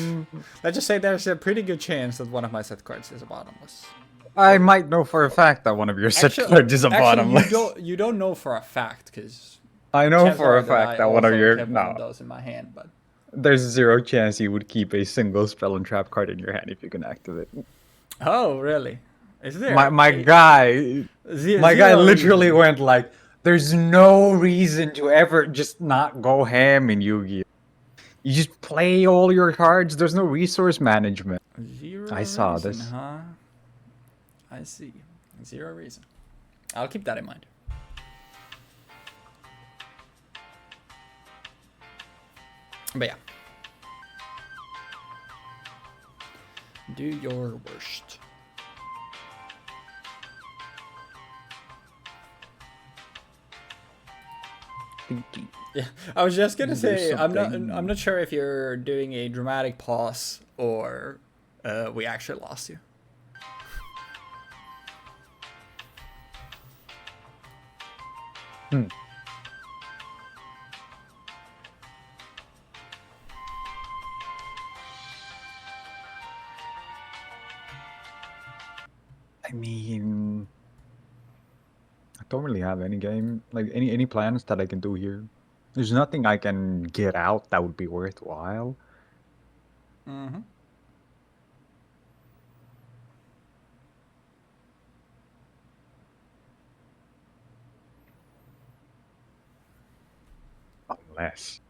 let's just say there's a pretty good chance that one of my set cards is a bottomless. I might know for a fact that one of your set cards is a bottomless. You don't know for a fact, because I know for a fact that one of your have one of those in my hand, but there's 0 chance you would keep a single spell and trap card in your hand if you can activate it. Oh, really? Is there? My guy literally went like, "There's no reason to ever just not go ham in Yu-Gi-Oh. You just play all your cards. There's no resource management." I saw reason, this. Huh? I see. 0 reason. I'll keep that in mind. But yeah. Do your worst. Yeah, I was just gonna say I'm not sure if you're doing a dramatic pause or we actually lost you. I mean, I don't really have any game, like any plans that I can do here. There's nothing I can get out that would be worthwhile. Mm-hmm. Unless,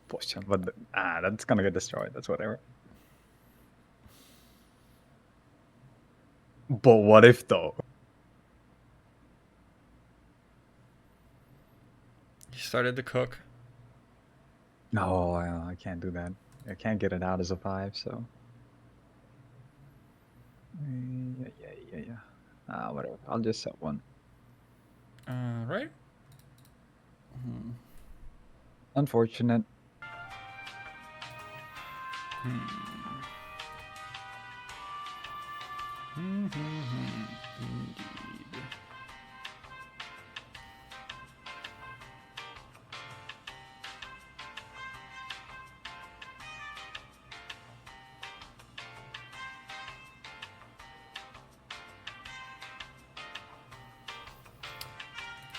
but that's gonna get destroyed. That's whatever. But what if though? You started to cook. No, I can't do that. I can't get it out as a 5, so. Yeah. Whatever. I'll just set 1. Right? Unfortunate. Indeed.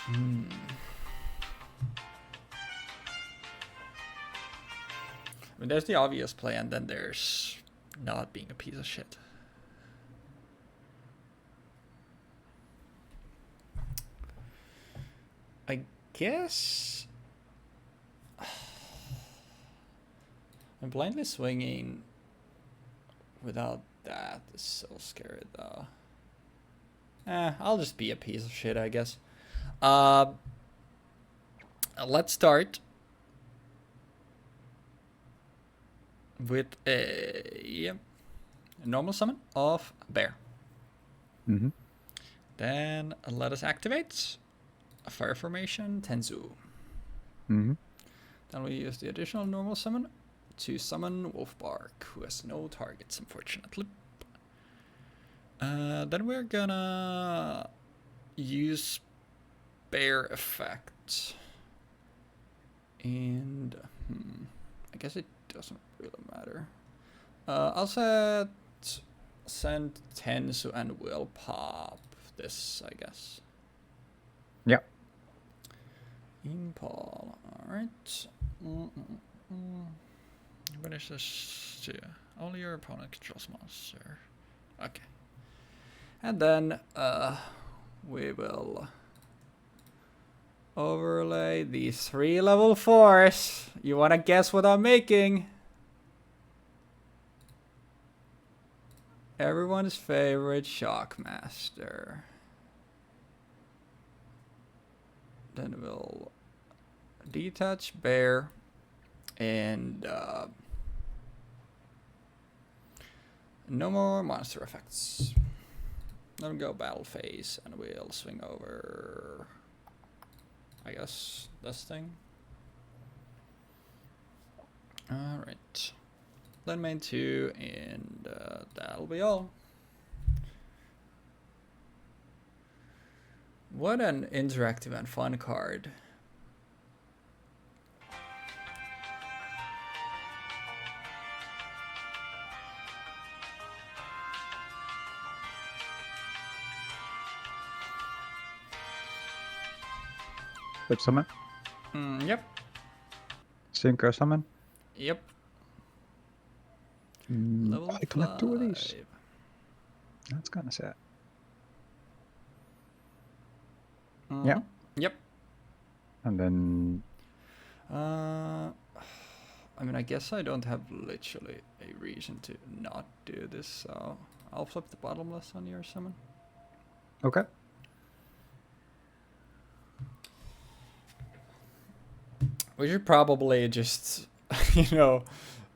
I mean, there's the obvious play, and then there's not being a piece of shit. I guess I'm blindly swinging without that is so scary though. I'll just be a piece of shit, I guess. Let's start with a normal summon of bear. Then let us activate a fire formation Tenzu. Then we use the additional normal summon to summon Wolfbark, who has no targets, unfortunately. Then we're gonna use bear effect. And I guess it doesn't really matter. I'll send Tenzu and we'll pop this, I guess. Yep. Impal, alright. What is this? Yeah. Only your opponent controls monster. Okay. And then we will overlay these 3 level 4s. You wanna guess what I'm making? Everyone's favorite Shockmaster. Then we'll detach bear and no more monster effects. Then we go battle phase and we'll swing over, I guess, this thing. Alright. Then main 2 and that'll be all. What an interactive and fun card. Flip summon. Yep. Synchro summon. Yep. Level I collect 2 of these. That's kind of sad. Yeah. Yep. And then... I mean, I guess I don't have literally a reason to not do this, so I'll flip the bottomless on your summon. Okay. We should probably just, you know,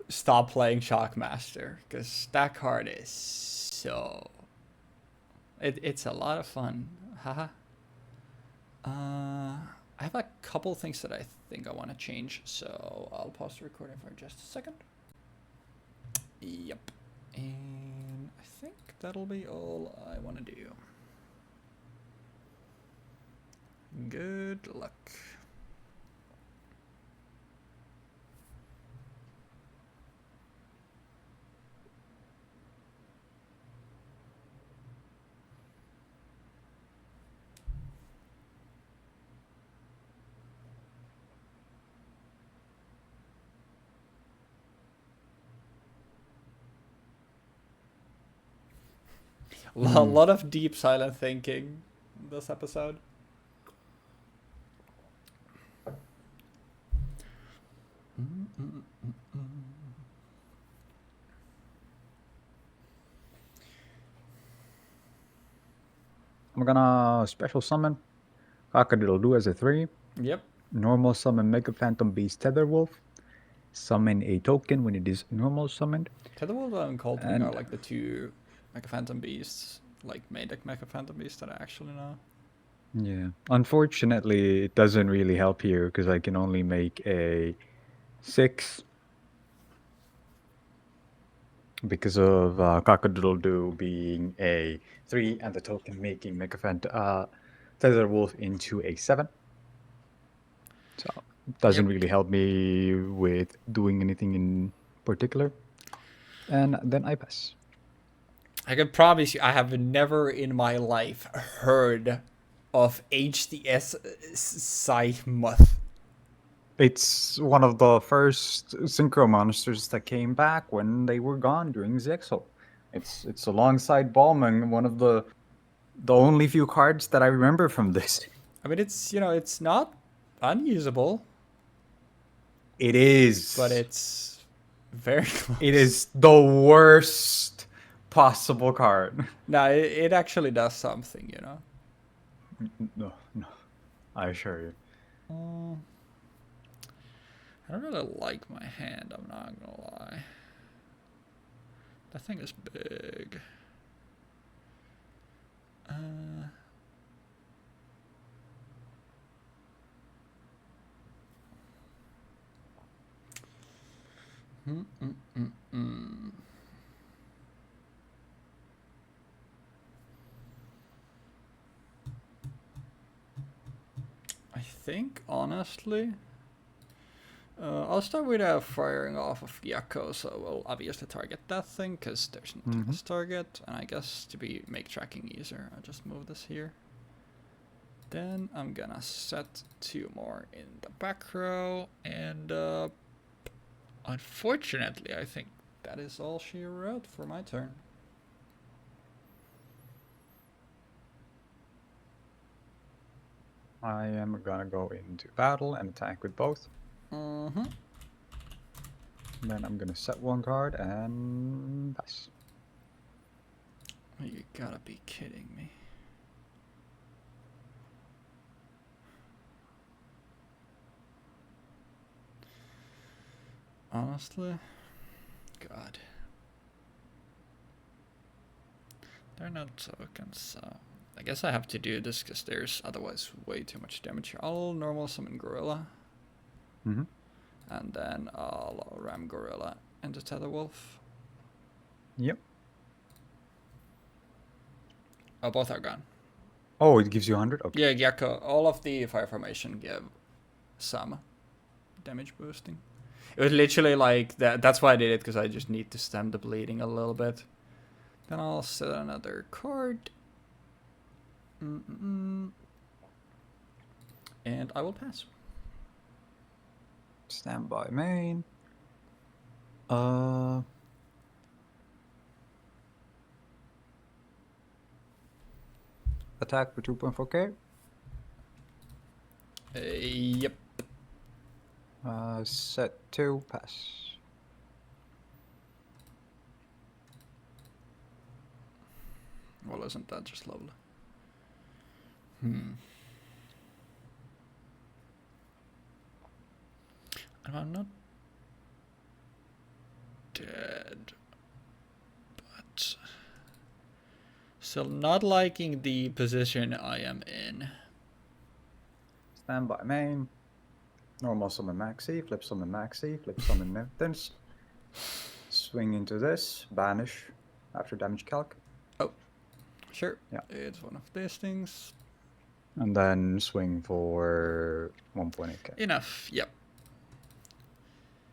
stop playing Shockmaster, because that card is so... It's a lot of fun. Haha. I have a couple things that I think I want to change, so I'll pause the recording for just a second. Yep. And I think that'll be all I want to do. Good luck. A lot of deep silent thinking this episode. I'm gonna special summon Cock-a-doodle-doo as a 3. Yep. Normal summon Mega Phantom Beast Tetherwolf. Summon a token when it is normal summoned. Tetherwolf and Coldwing are like the two Mecha Phantom Beasts, like main deck Mecha Phantom Beasts that I actually know. Yeah. Unfortunately, it doesn't really help here because I can only make a 6 because of Cock-a-doodle-doo being a 3 and the token making Mega Phantom Tetherwolf into a 7. So it doesn't really help me with doing anything in particular. And then I pass. I can promise you, I have never in my life heard of HDS Scythe. It's one of the first synchro monsters that came back when they were gone during Zexal. It's alongside Ballman, one of the only few cards that I remember from this. I mean, it's, you know, it's not unusable. It is. But it's very close. It is the worst possible card. No, it actually does something, you know. No. I assure you. I don't really like my hand, I'm not gonna lie. That thing is big. I think, honestly, I'll start with firing off of Yakko, so we'll obviously target that thing, because there's nothing else target, and I guess to make tracking easier, I'll just move this here. Then I'm gonna set 2 more in the back row, and unfortunately, I think that is all she wrote for my turn. I am gonna go into battle and attack with both. Mm-hmm. Then I'm gonna set 1 card and pass. You gotta be kidding me. Honestly, God. They're not tokens, so I guess I have to do this because there's otherwise way too much damage. I'll normal summon Gorilla. Mm-hmm. And then I'll ram Gorilla into Tether Wolf. Yep. Oh, both are gone. Oh, it gives you 100? Okay. Yeah, Gecko. All of the fire formation give some damage boosting. It was literally like that. That's why I did it, because I just need to stem the bleeding a little bit. Then I'll set another card. And I will pass. Stand by main. Attack for 2.4k. Yep. Set 2, pass. Well, isn't that just lovely? I'm not dead, but still not liking the position I am in. Stand by main. Normal summon Maxi, flip summon Maxi, flip summon Newtons. Swing into this, banish after damage calc. Oh, sure. Yeah. It's one of these things. And then swing for 1.8k. Enough. Yep.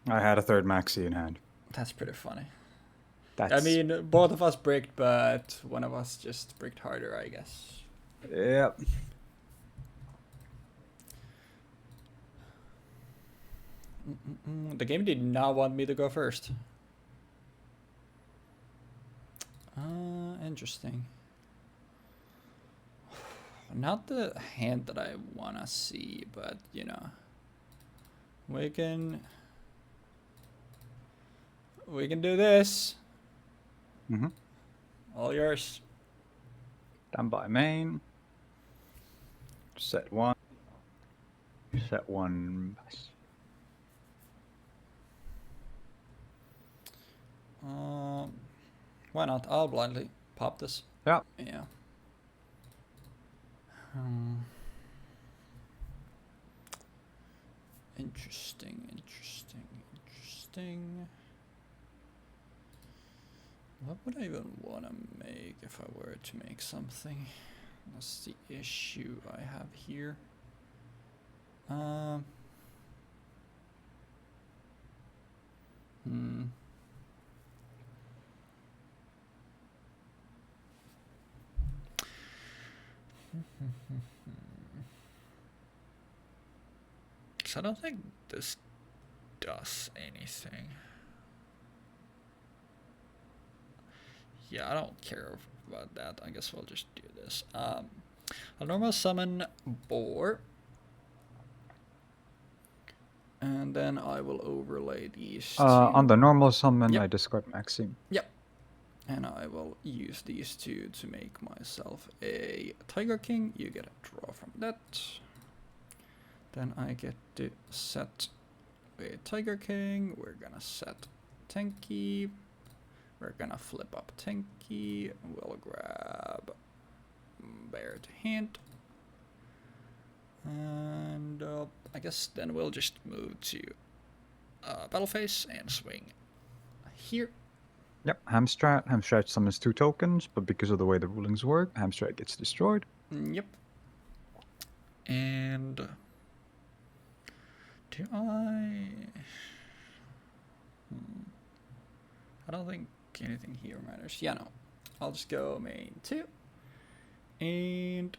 I had a third Maxi in hand. That's pretty funny. That's... I mean, both of us bricked, but one of us just bricked harder, I guess. Yep. The game did not want me to go first. Interesting. Not the hand that I wanna see, but you know, we can do this. All yours. Stand by main. Set 1. Set 1. Why not? I'll blindly pop this. Yeah. Yeah. Interesting. What would I even want to make if I were to make something? That's the issue I have here. So I don't think this does anything. Yeah, I don't care about that. I guess we'll just do this. I'll normal summon Boar. And then I will overlay these two. On the normal summon, Yep. I discard Maxi. Yep. And I will use these two to make myself a Tiger King. You get a draw from that. Then I get to set a Tiger King. We're gonna set Tenki. We're gonna flip up Tenki. We'll grab Bear to hand. And I guess then we'll just move to battle phase and swing here. Yep, Hamstrat. Hamstrat summons 2 tokens, but because of the way the rulings work, Hamstrat gets destroyed. Yep. And do I... I don't think anything here matters. Yeah, no. I'll just go main 2. And...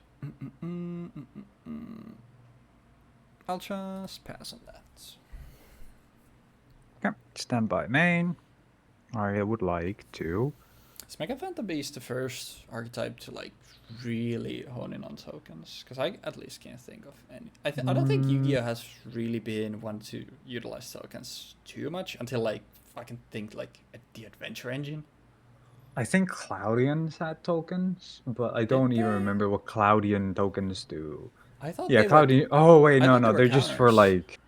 I'll just pass on that. Okay, stand by main. I would like to... Is Mecha Phantom Beast the first archetype to like really hone in on tokens? Because I at least can't think of any. I don't think Yu-Gi-Oh has really been one to utilize tokens too much until like I can think like the Adventure Engine. I think Cloudians had tokens, but I Did don't even they? remember what Cloudian tokens do. I thought Yeah, they were. Cloudian. Oh wait, I no, thought they no, were they're just for counters. like.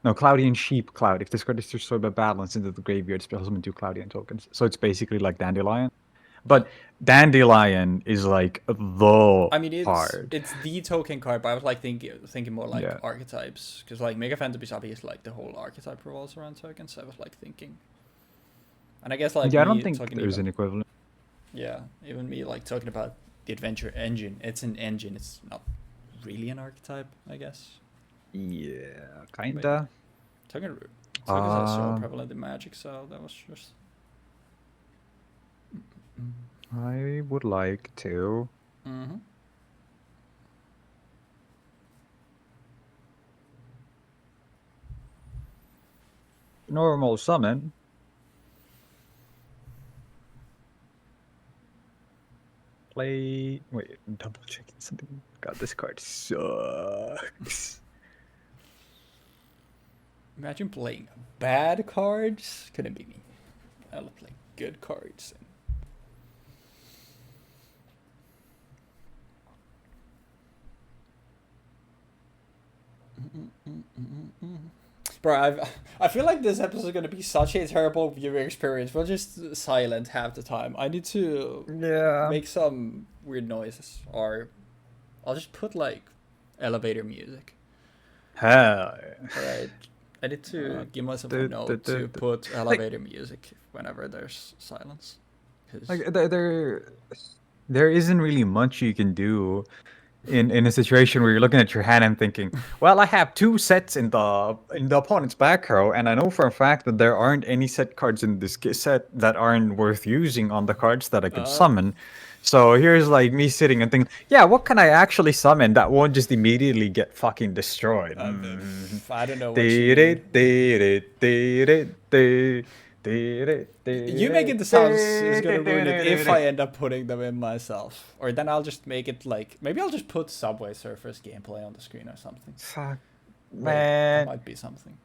No, Cloudian Sheep Cloud. If this card is destroyed by balance into the graveyard, spell summon 2 Cloudian tokens. So it's basically like Dandelion. Oh, But Dandelion is like the I mean, card. it's the token card, but I was like thinking more like Yeah. archetypes, because like Mega Fantasy obviously like the whole archetype revolves around tokens. So I was like thinking, and I guess like Yeah, I don't me think talking there's even an equivalent. yeah, even me like talking about the adventure engine. It's an engine. It's not really an archetype, I guess. Yeah, But kinda. tokens are so Um, prevalent in Magic, so that was just. I would like to. Mm-hmm. Normal summon. Play. Wait, double checking something. God, this card sucks. Imagine playing bad cards. Couldn't be me. I'll play good cards. Bro, I feel like this episode is gonna be such a terrible viewing experience. We're just silent half the time. I need to Yeah. make some weird noises, or I'll just put like elevator music. Hell. Alright. I need to give myself a Du- du- note du- to du. put Like, elevator music whenever there's silence. like there isn't really much you can do in a situation where you're looking at your hand and thinking, well, I have 2 sets in the opponent's back row, and I know for a fact that there aren't any set cards in this set that aren't worth using on the cards that I could summon. So here's like me sitting and thinking, yeah, what can I actually summon that won't just immediately get fucking destroyed? I don't know what you mean. You making the sounds is gonna ruin it if I end up putting them in myself. Or then I'll just make it like, maybe I'll just put Subway Surfers gameplay on the screen or something. Fuck, Wait, that man. might be something.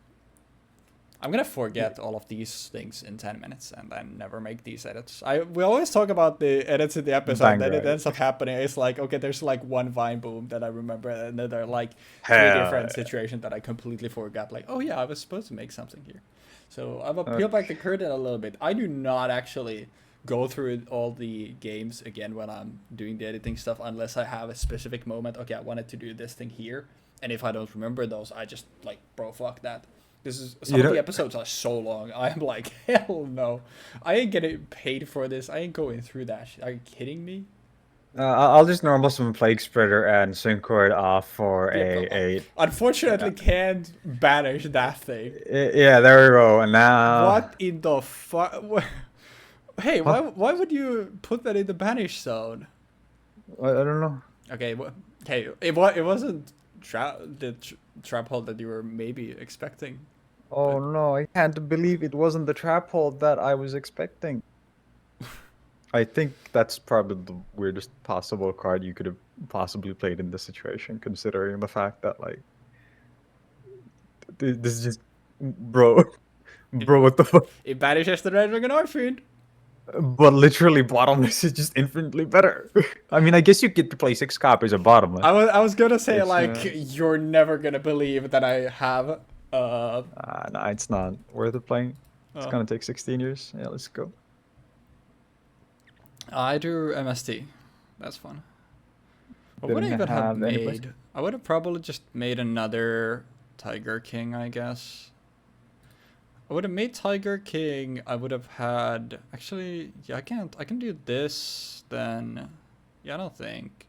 I'm gonna forget all of these things in 10 minutes and then never make these edits. We always talk about the edits in the episode, then it Vanguard. ends up happening. It's like, okay, there's like one Vine boom that I remember, and then there are like 3 Hell different yeah. situations that I completely forgot. Like, oh yeah, I was supposed to make something here. So I'm gonna peel back the curtain a little bit. I do not actually go through all the games again when I'm doing the editing stuff unless I have a specific moment. Okay, I wanted to do this thing here, and if I don't remember those, I just like, bro, fuck that. This is some of the episodes are so long. I'm like, hell no, I ain't getting paid for this. I ain't going through that shit. Are you kidding me? I'll just normal summon Plague Spreader and Syncord off for a Unfortunately, can't banish that thing. yeah, there we go. And now What in the fuck? Hey, Huh? why would you put that in the banish zone? I don't know. Okay, okay, it wasn't the trap hole that you were maybe expecting. Oh no, I can't believe it wasn't the trap hole that I was expecting. I think that's probably the weirdest possible card you could have possibly played in this situation, considering the fact that like this is just bro, what the fuck? It banishes the red dragon Orphan. But literally, bottomless is just infinitely better. I mean, I guess you get to play 6 copies of bottomless. I was gonna say It's, like, you're never gonna believe that I have no, it's not worth it playing. It's gonna take 16 years. Yeah, let's go. I drew MST. That's fun. What would I Didn't even have have any place. made? I would have probably just made another Tiger King, I guess. I would have made Tiger King. I would have had... Actually, yeah, I can do this, then... Yeah, I don't think.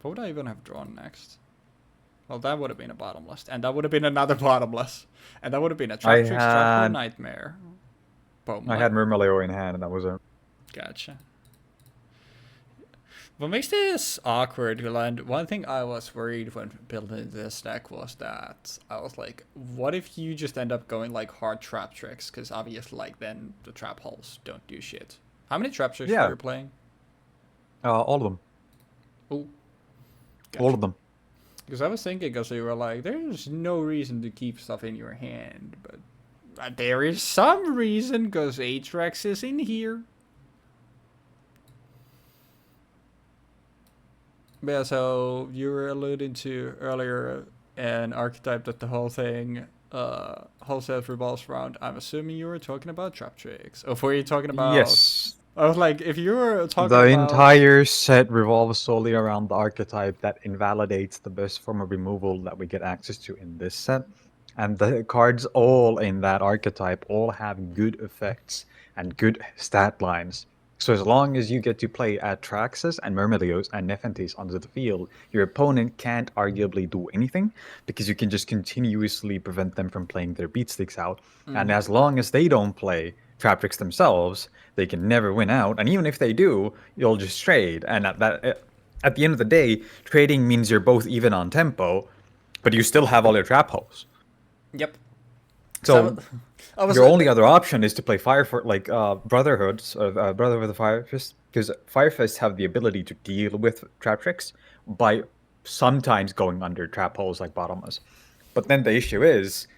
What would I even have drawn next? Well, that would have been a bottomless. And that would have been another bottomless. And that would have been a Traptrix, Trapper, Nightmare. Boom. I had Murmaleo in hand, and that was a... Gotcha. What makes this awkward, and one thing I was worried when building this deck was that I was like, what if you just end up going like hard trap tricks? Because obviously, like, then the trap holes don't do shit. How many trap tricks were you playing? all of them. Oh, gotcha. All of them. Because I was thinking, because you were like, there's no reason to keep stuff in your hand, but there is some reason, because Atrax is in here. Yeah, so you were alluding to earlier an archetype that the whole thing wholesale revolves around. I'm assuming you were talking about Traptrix. Or were you talking about... Yes. I was like, if you were talking The about... entire set revolves solely around the archetype that invalidates the best form of removal that we get access to in this set. And the cards all in that archetype all have good effects and good stat lines. So as long as you get to play Atraxas and Myrmidons and Nepenthes onto the field, your opponent can't arguably do anything because you can just continuously prevent them from playing their beatsticks out. And as long as they don't play Traptrix themselves, they can never win out. And even if they do, you'll just trade. And at the end of the day, trading means you're both even on tempo, but you still have all your trap holes. Yep. So I was your only other option is to play Brotherhoods, Brotherhood of the Fire Fist, because Fire Fists have the ability to deal with Traptrix by sometimes going under trap holes like Bottomless. But then the issue is,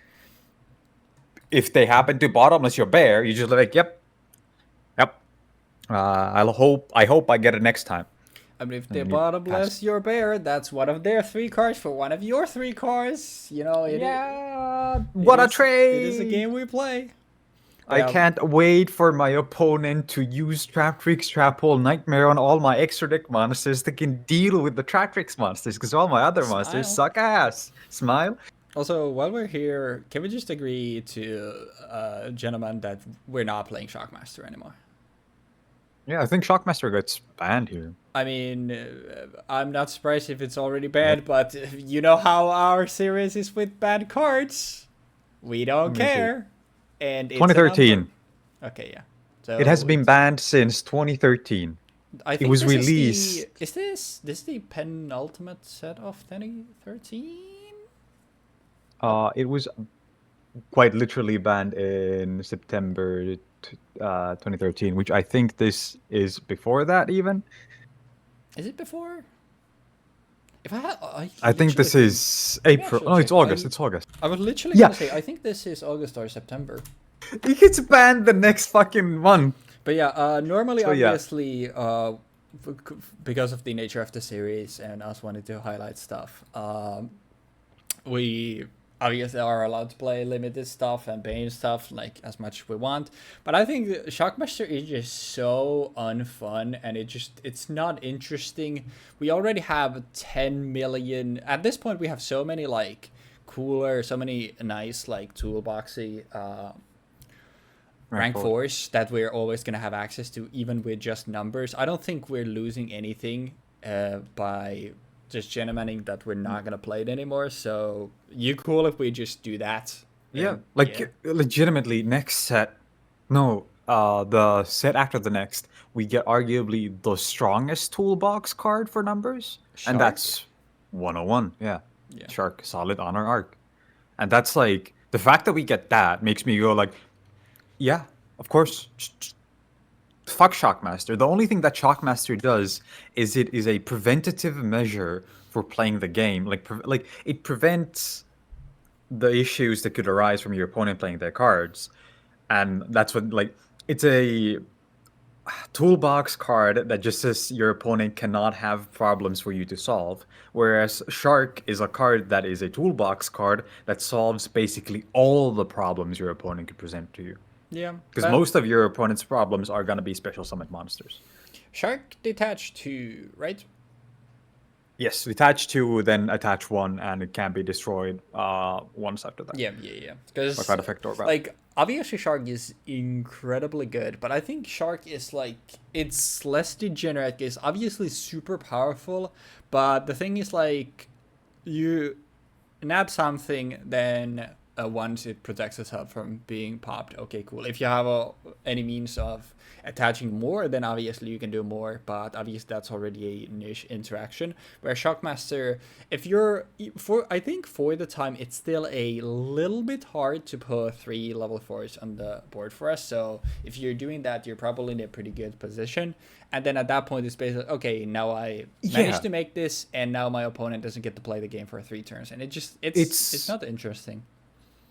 if they happen to Bottomless your bear, you just like, yep. I hope I get it next time. I mean, if And they then you bottomless pass. your bear, that's one of their 3 cards for one of your 3 cards. You know, What a it trade! is a game we play. I can't wait for my opponent to use Traptrix, Trap Hole, Nightmare on all my extra deck monsters that can deal with the Traptrix monsters, because all my other monsters Smile. suck ass. Smile. Also, while we're here, can we just agree to, gentlemen, that we're not playing Shockmaster anymore? Yeah, I think Shockmaster gets banned here. I mean, I'm not surprised if it's already banned, but you know how our series is with bad cards. We don't care. And it's 2013. Okay, yeah. So It has been banned since 2013. I think it was this released. Is this the penultimate set of 2013? It was quite literally banned in September 2013, which I think this is before that even. Is it before? If I think this is April. Oh, it's August. It's August. I was literally gonna say I think this is August or September. It gets banned the next fucking month. But yeah, normally obviously because of the nature of the series and us wanting to highlight stuff, we obviously are allowed to play limited stuff and bane stuff like as much as we want. But I think Shockmaster is just so unfun and it's not interesting. We already have 10 million at this point. We have so many like cooler, so many nice like toolboxy rank 4s that we're always gonna have access to, even with just numbers. I don't think we're losing anything by just gentlemening that we're not gonna play it anymore. So you cool if we just do that. Yeah, legitimately next set. No, the set after the next, we get arguably the strongest toolbox card for numbers, and that's 101. Yeah, Shark, solid honor arc, and that's like the fact that we get that makes me go like, yeah, of course. Fuck Shockmaster. The only thing that Shockmaster does is it is a preventative measure for playing the game. Like it prevents the issues that could arise from your opponent playing their cards, and that's what it's a toolbox card that just says your opponent cannot have problems for you to solve. Whereas Shark is a card that is a toolbox card that solves basically all the problems your opponent could present to you. Yeah. Because most of your opponent's problems are going to be special summon monsters. Shark detach 2, right? Yes, detach 2, then attach 1, and it can be destroyed once after that. Yeah. Because like obviously Shark is incredibly good, but I think Shark is like it's less degenerate. It's obviously super powerful, but the thing is like you nab something, then once it protects itself from being popped, okay, cool. If you have any means of attaching more, then obviously you can do more, but obviously that's already a niche interaction. Where Shockmaster, if you're I think for the time it's still a little bit hard to put 3 level 4s on the board for us, so if you're doing that, you're probably in a pretty good position. And then at that point it's basically okay, now I managed to make this, and now my opponent doesn't get to play the game for 3 turns, and it's not interesting.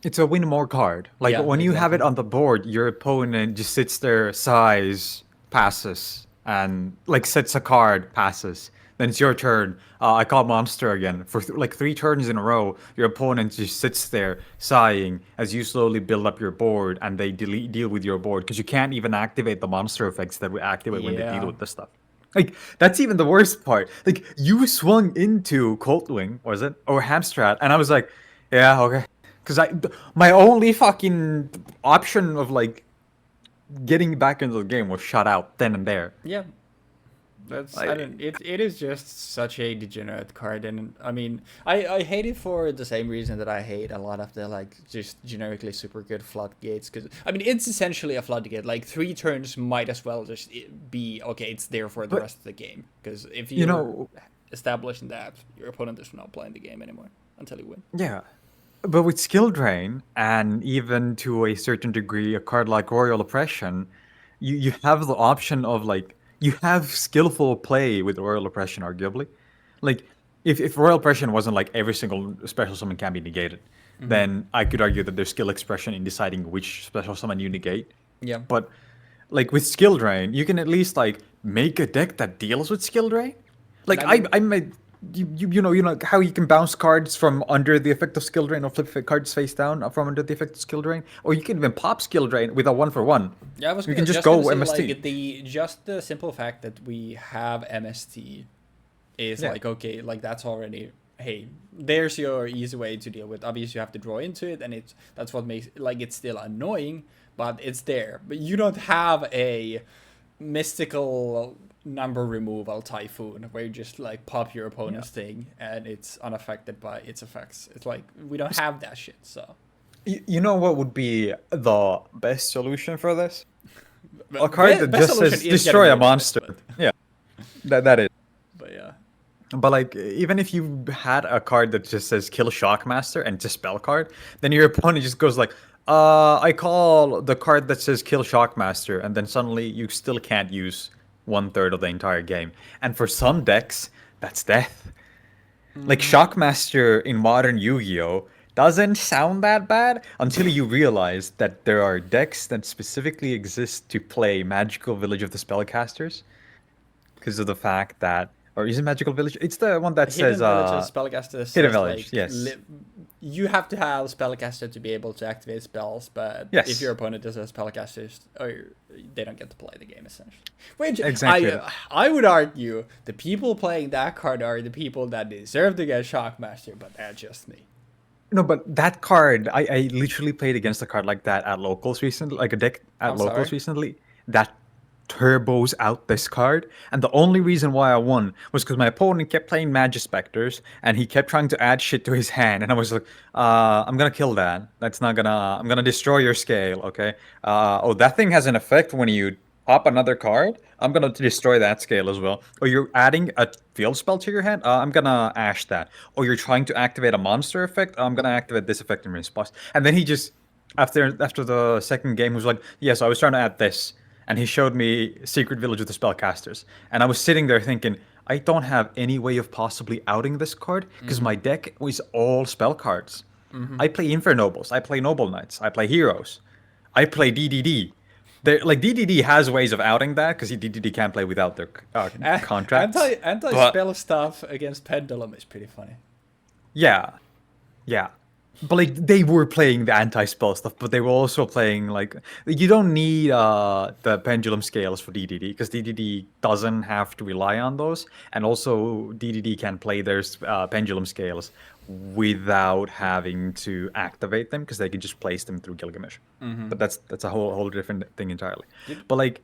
It's a win more card. Like when you have it on the board, your opponent just sits there, sighs, passes, and like sets a card, passes. Then it's your turn. I call monster again. For like 3 turns in a row, your opponent just sits there sighing as you slowly build up your board and they deal with your board because you can't even activate the monster effects that we activate when they deal Yeah. with this stuff. Like, that's even the worst part. Like, you swung into Coltwing, was it? Or Hamstrat, and I was like, yeah, okay. Because my only fucking option of, like, getting back into the game was shut out then and there. Yeah. That's I Like, don't it is just such a degenerate card, and I mean I hate it for the same reason that I hate a lot of the like just generically super good floodgates, because I mean it's essentially a floodgate. Like 3 turns might as well just be okay, it's there for the but, rest of the game, because if you you're know, establishing that, your opponent is not playing the game anymore until you win. yeah. But with skill drain, and even to a certain degree, a card like Royal Oppression, you have the option of like you have skillful play with Royal Oppression, arguably. Like if Royal Oppression wasn't like every single special summon can be negated, then I could argue that there's skill expression in deciding which special summon you negate. Yeah. But like with skill drain, you can at least like make a deck that deals with skill drain. And Like I mean, I made you know how you can bounce cards from under the effect of skill drain or flip cards face down from under the effect of skill drain, or you can even pop skill drain with a 1-for-1. yeah, I was You can just just gonna go say MST. like the simple fact that we have MST is Yeah. like okay, like that's already, hey, there's your easy way to deal with. Obviously you have to draw into it, and that's what makes like it's still annoying, but it's there. But you don't have a mystical number removal typhoon where you just like pop your opponent's thing and it's unaffected by its effects. It's like we don't have that shit. So You know what would be the best solution for this? A card that best just solution says is getting destroy a rid of it, monster. but Yeah, that is. yeah. But like, even if you had a card that just says kill Shockmaster and it's a spell card, then your opponent just goes like, I call the card that says kill Shockmaster, and then suddenly you still can't use 1/3 of the entire game. And for some decks, that's death. Like Shockmaster in modern Yu-Gi-Oh doesn't sound that bad until you realize that there are decks that specifically exist to play Magical Village of the Spellcasters because of the fact that, or is it Magical Village? It's the one that says Hidden Villages spellcaster Hidden says Village. like Yes, you have to have spellcaster to be able to activate spells, but if your yes, opponent doesn't have spellcasters, or they don't get to play the game essentially. Which exactly. I would argue the people playing that card are the people that deserve to get Shockmaster, but that's just me. No, but that card, I literally played against a card like that at locals recently, like a deck at I'm locals sorry. recently. That turbos out this card, and the only reason why I won was because my opponent kept playing Magispectors, and he kept trying to add shit to his hand, and I was like, I'm gonna kill that. That's not gonna. I'm gonna destroy your scale. Okay. Oh, that thing has an effect when you pop another card. I'm gonna destroy that scale as well. Or you're adding a field spell to your hand. I'm gonna ash that. Or you're trying to activate a monster effect. I'm gonna activate this effect in response. And then he just after the second game, he was like, "Yes, I was trying to add this." And he showed me Secret Village of the Spellcasters. And I was sitting there thinking, I don't have any way of possibly outing this card because my deck was all spell cards. I play Infernobles, I play Noble Knights, I play Heroes, I play DDD. Like DDD has ways of outing that because DDD can't play without their contracts. Anti But spell stuff against Pendulum is pretty funny. yeah, yeah. But like they were playing the anti-spell stuff, but they were also playing like you don't need the pendulum scales for DDD because DDD doesn't have to rely on those, and also DDD can play their pendulum scales without having to activate them because they can just place them through Gilgamesh. But that's a whole different thing entirely. But like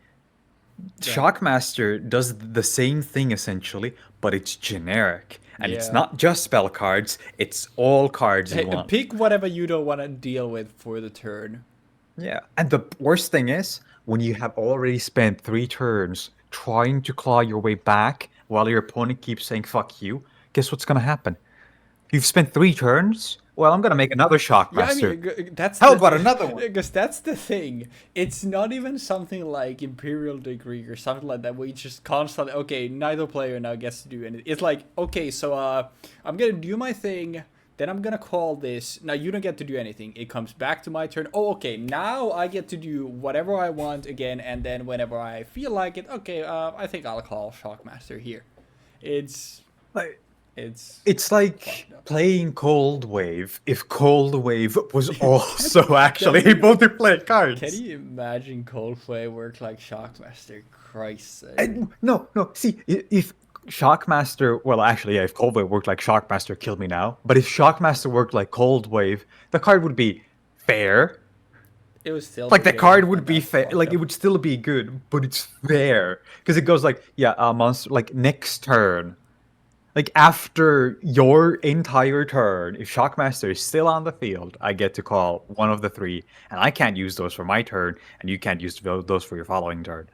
Shockmaster does the same thing essentially, but it's generic. And it's Yeah. not just spell cards, it's all cards you Hey, want. pick whatever you don't want to deal with for the turn. Yeah. And the worst thing is when you have already spent 3 turns trying to claw your way back while your opponent keeps saying fuck you, guess what's gonna happen? You've spent 3 turns? Well, I'm gonna make another Yeah, I Shockmaster. mean, that's How the about another one? because that's the thing. It's not even something like Imperial Degree or something like that where you just constantly, okay, neither player now gets to do anything. It's like, okay, so I'm gonna do my thing, then I'm gonna call this. Now you don't get to do anything. It comes back to my turn. Oh, okay, now I get to do whatever I want again, and then whenever I feel like it, okay, I think I'll call Shockmaster here. It's Like, it's it's like fucked up. playing Cold Wave if Cold Wave was also Can actually you- able to play Can cards. you imagine Coldplay work like Shockmaster? Christ's sake. No. See, if Shockmaster, well, actually, yeah, if Cold Wave worked like Shockmaster, kill me now. But if Shockmaster worked like Cold Wave, the card would be fair. It was still Like be the good, card would and be that's fair. fucked Like it up. would still be good, but it's fair because it goes like, yeah, monster. Like next turn, like after your entire turn, if Shockmaster is still on the field, I get to call one of the three, and I can't use those for my turn, and you can't use those for your following turn.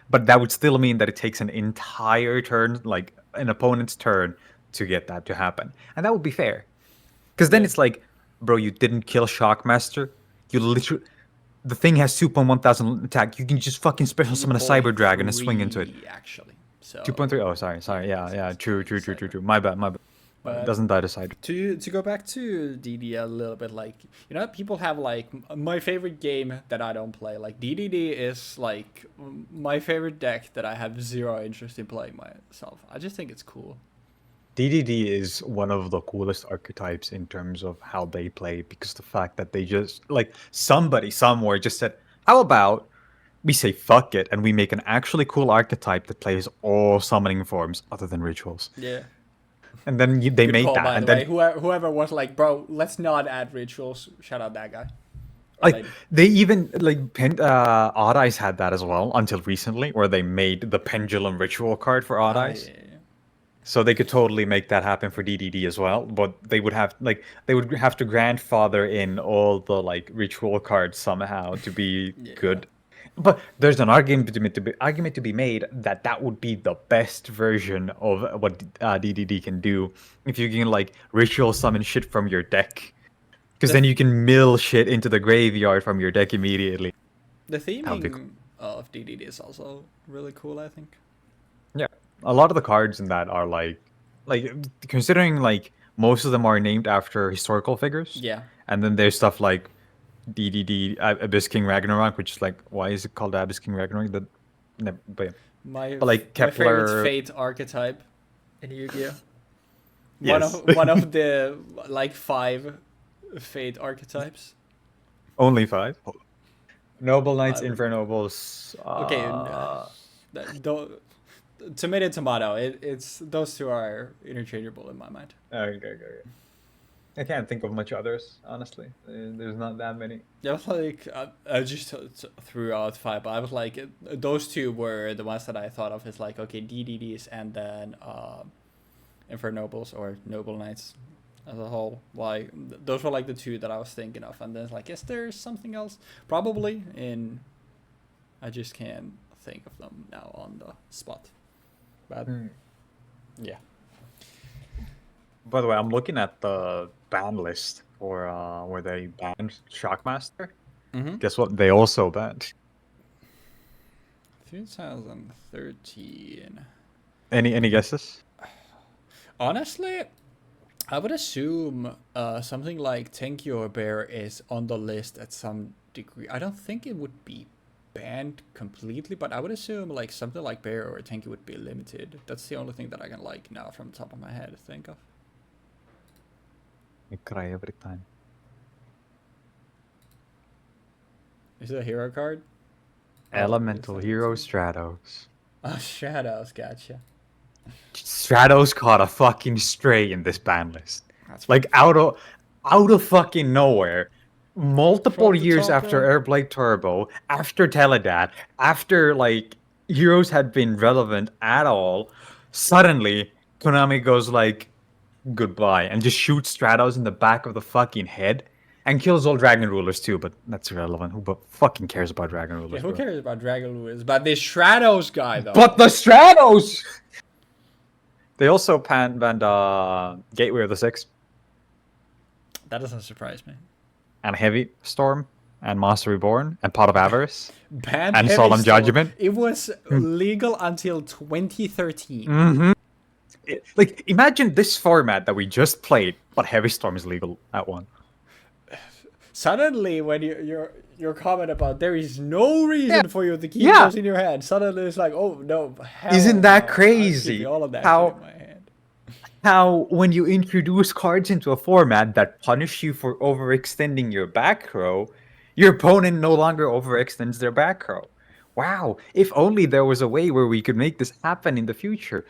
But that would still mean that it takes an entire turn, like an opponent's turn, to get that to happen, and that would be fair. Because then Yeah. it's like, bro, you didn't kill Shockmaster. You literally, the thing has 2,100 attack. You can just fucking special summon a Cyber Dragon and swing into it. 2.3 actually. So 2.3. Oh, sorry. Yeah. True. cyber. My bad. It But doesn't die to side. to go back to DD a little bit, like, you know, people have like my favorite game that I don't play. Like DDD is like my favorite deck that I have zero interest in playing myself. I just think it's cool. DDD is one of the coolest archetypes in terms of how they play because the fact that they just like somebody somewhere just said, "How about we say fuck it and we make an actually cool archetype that plays all summoning forms other than rituals." Yeah. And then they Good made call, that, by and the way. then Whoever was like, bro, let's not add rituals. Shout out that guy. Or like lady. they even like Odd Eyes had that as well until recently, where they made the pendulum ritual card for Odd Eyes. Yeah. So they could totally make that happen for DDD as well, but they would have to grandfather in all the like ritual cards somehow to be Yeah. good. But there's an argument to be made that that would be the best version of what DDD can do if you can like ritual summon shit from your deck, because The then th- you can mill shit into the graveyard from your deck immediately. The That would be cool. theming of DDD is also really cool, I think. Yeah, a lot of the cards in that are like considering like most of them are named after historical figures. Yeah. And then there's stuff like DDD Abyss King Ragnarok, which is like, why is it called Abyss King Ragnarok? But, yeah. But like My favorite Kepler, Fate archetype in Yu-Gi-Oh. yes, One of the like 5 Fate archetypes. only 5. Noble Knights, Um, Infernobles. Okay, don't tomato tomato. It's those two are interchangeable in my mind. Okay. I can't think of much others, honestly. There's not that many. Yeah, I was like, I just threw out 5, but I was like, those two were the ones that I thought of as like, okay, DDDs and then Infernobles or Noble Knights as a whole. Like, those were like the 2 that I was thinking of, and then it's like, is there something else? Probably I just can't think of them now on the spot. But yeah. By the way, I'm looking at the ban list for where they banned Shockmaster. Mm-hmm. Guess what? They also banned. 2013. Any guesses? Honestly, I would assume something like Tenkyo Bear is on the list at some degree. I don't think it would be banned completely, but I would assume like something like Bear or Tenkyo would be limited. That's the only thing that I can like now from the top of my head think of. I cry every time. Is it a hero card? Elemental Hero Stratos. Oh, Shadows, gotcha. Stratos caught a fucking stray in this ban list. That's Like out of fucking nowhere. Multiple From the years top after row. Airblade Turbo, after Teledat, after like heroes had been relevant at all, suddenly Konami goes like goodbye and just shoots Stratos in the back of the fucking head and kills all Dragon Rulers too, but that's irrelevant. Who fucking cares about Dragon Rulers? Yeah, who bro? cares about Dragon Lewis? But this Shadows guy though. But the Stratos! They also banned Gateway of the Six That doesn't surprise me. and Heavy Storm and Master Reborn and Pot of Avarice. Banned And Heavy Solemn Storm. Judgment. It was legal until 2013. Mm-hmm. Like, imagine this format that we just played, but Heavy Storm is legal at 1. Suddenly, when you're your comment about there is no reason Yeah. for you to keep Yeah. those in your head. Suddenly it's like, oh no, hell Isn't that no. I'm keeping crazy? all of that shit in my head. How when you introduce cards into a format that punish you for overextending your back row, your opponent no longer overextends their back row. Wow, if only there was a way where we could make this happen in the future.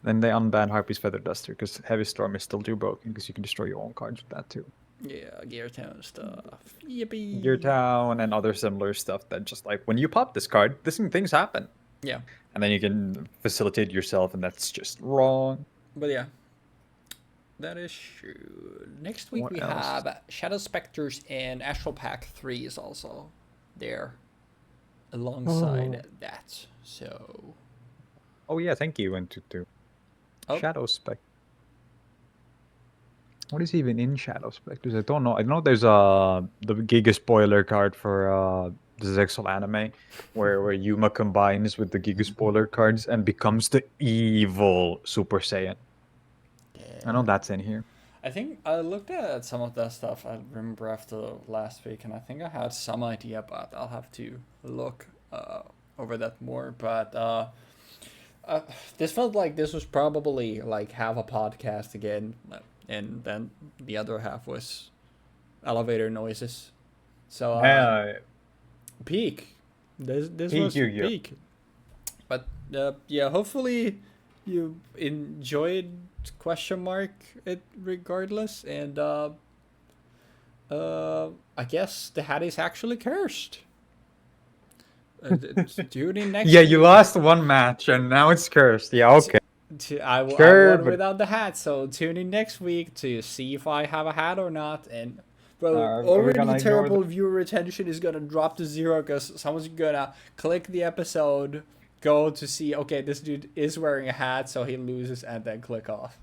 Then they unban Harpy's Feather Duster because Heavy Storm is still too broken because you can destroy your own cards with that too. Yeah, Gear Town stuff. Yippee. Gear Town and other similar stuff that just like when you pop this card, things happen. Yeah. And then you can facilitate yourself, and that's just wrong. But yeah. That is true. Next week What we else? have Shadow Specters and Astral Pack 3 is also there alongside that. So. Oh yeah, thank you, N22. Oh. Shadow Spec. What is even in Shadow Specters? I don't know. I know there's the Giga spoiler card for the Zexal anime, where Yuma combines with the Giga spoiler cards and becomes the evil Super Saiyan. I know that's in here. I think I looked at some of that stuff. I remember after last week, and I think I had some idea, but I'll have to look over that more. But this felt like this was probably like half a podcast again, and then the other half was elevator noises. So peak. This Peak was Yu-Gi-Oh. peak. But yeah, hopefully you enjoyed question mark it regardless, and I guess the hat is actually cursed. Tune in next Yeah, week. you lost one match and now it's cursed. Yeah, okay. I Sure, won but- without the hat, so tune in next week to see if I have a hat or not. And bro, Are we already gonna ignore terrible viewer retention is gonna drop to 0 because someone's gonna click the episode, go to see, okay, this dude is wearing a hat, so he loses, and then click off.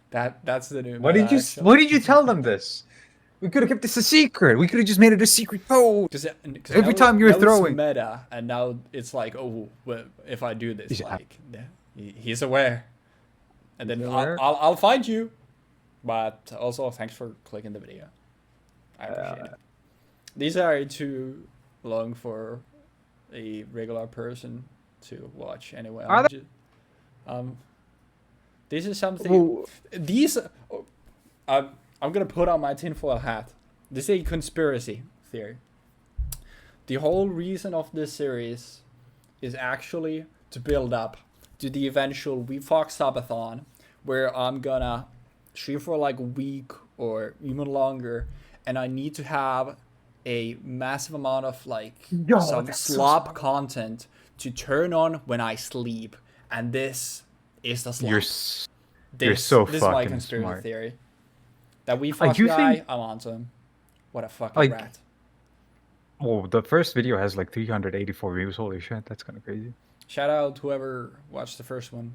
That's the new. Why meta, did you actually. Why did you tell them this? We could have kept this a secret. We could have just made it a secret code. Cause Every time you're throwing. it's meta, and now it's like, oh, well, if I do this, He's like, he's aware, and then He's aware? I'll find you. But also, thanks for clicking the video. I appreciate it. These are too long for a regular person to watch anyway. Are they? This is something. Ooh. These. I'm gonna put on my tinfoil hat. This is a conspiracy theory. The whole reason of this series is actually to build up to the eventual Weebfox subathon, where I'm gonna stream for like a week or even longer, and I need to have a massive amount of like some that's so slop smart. content to turn on when I sleep, and this is the slop. You're so This is my fucking conspiracy smart. theory. That Weebfox do guy, think- I'm onto him. What a fucking Like- rat. Oh, the first video has like 384 views. Holy shit, that's kind of crazy. Shout out whoever watched the first one.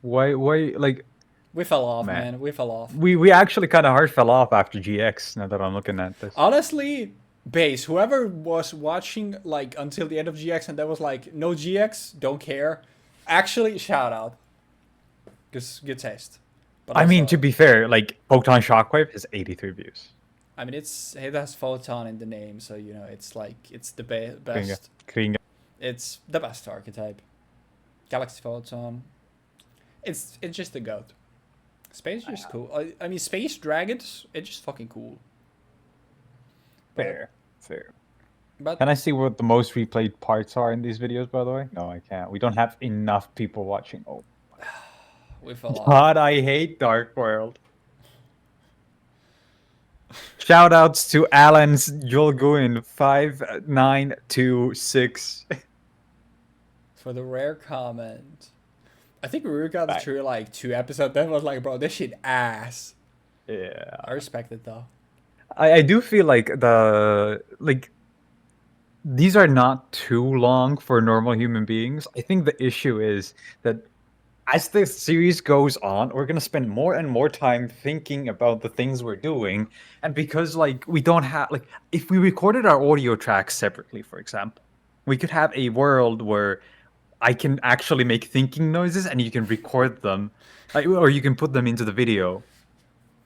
Why, like, We fell off, Man. man. We fell off. we actually kind of hard fell off after GX, now that I'm looking at this. Honestly, base, whoever was watching like until the end of GX and that was like, no GX, don't care. Actually, shout out. Because good taste. But I mean, also- to be fair, like, Photon Shockwave has 83 views. I mean, it has photon in the name, so you know it's like it's the best. Kringa. It's the best archetype. Galaxy Photon. It's just the goat. Space is just cool. I mean, Space Dragons, it's just fucking cool. Fair. But Can I see what the most replayed parts are in these videos, by the way? No, I can't. We don't have enough people watching. Oh, we fell off. God, I hate Dark World. Shoutouts to Alan's Jolguin 5926. For the rare comment. I think we got Right. through like 2 episodes. That was like, bro, this shit ass. Yeah. I respect it though. I do feel like these are not too long for normal human beings. I think the issue is that as the series goes on, we're gonna spend more and more time thinking about the things we're doing, and because like we don't have like if we recorded our audio tracks separately, for example, we could have a world where I can actually make thinking noises and you can record them, like, or you can put them into the video.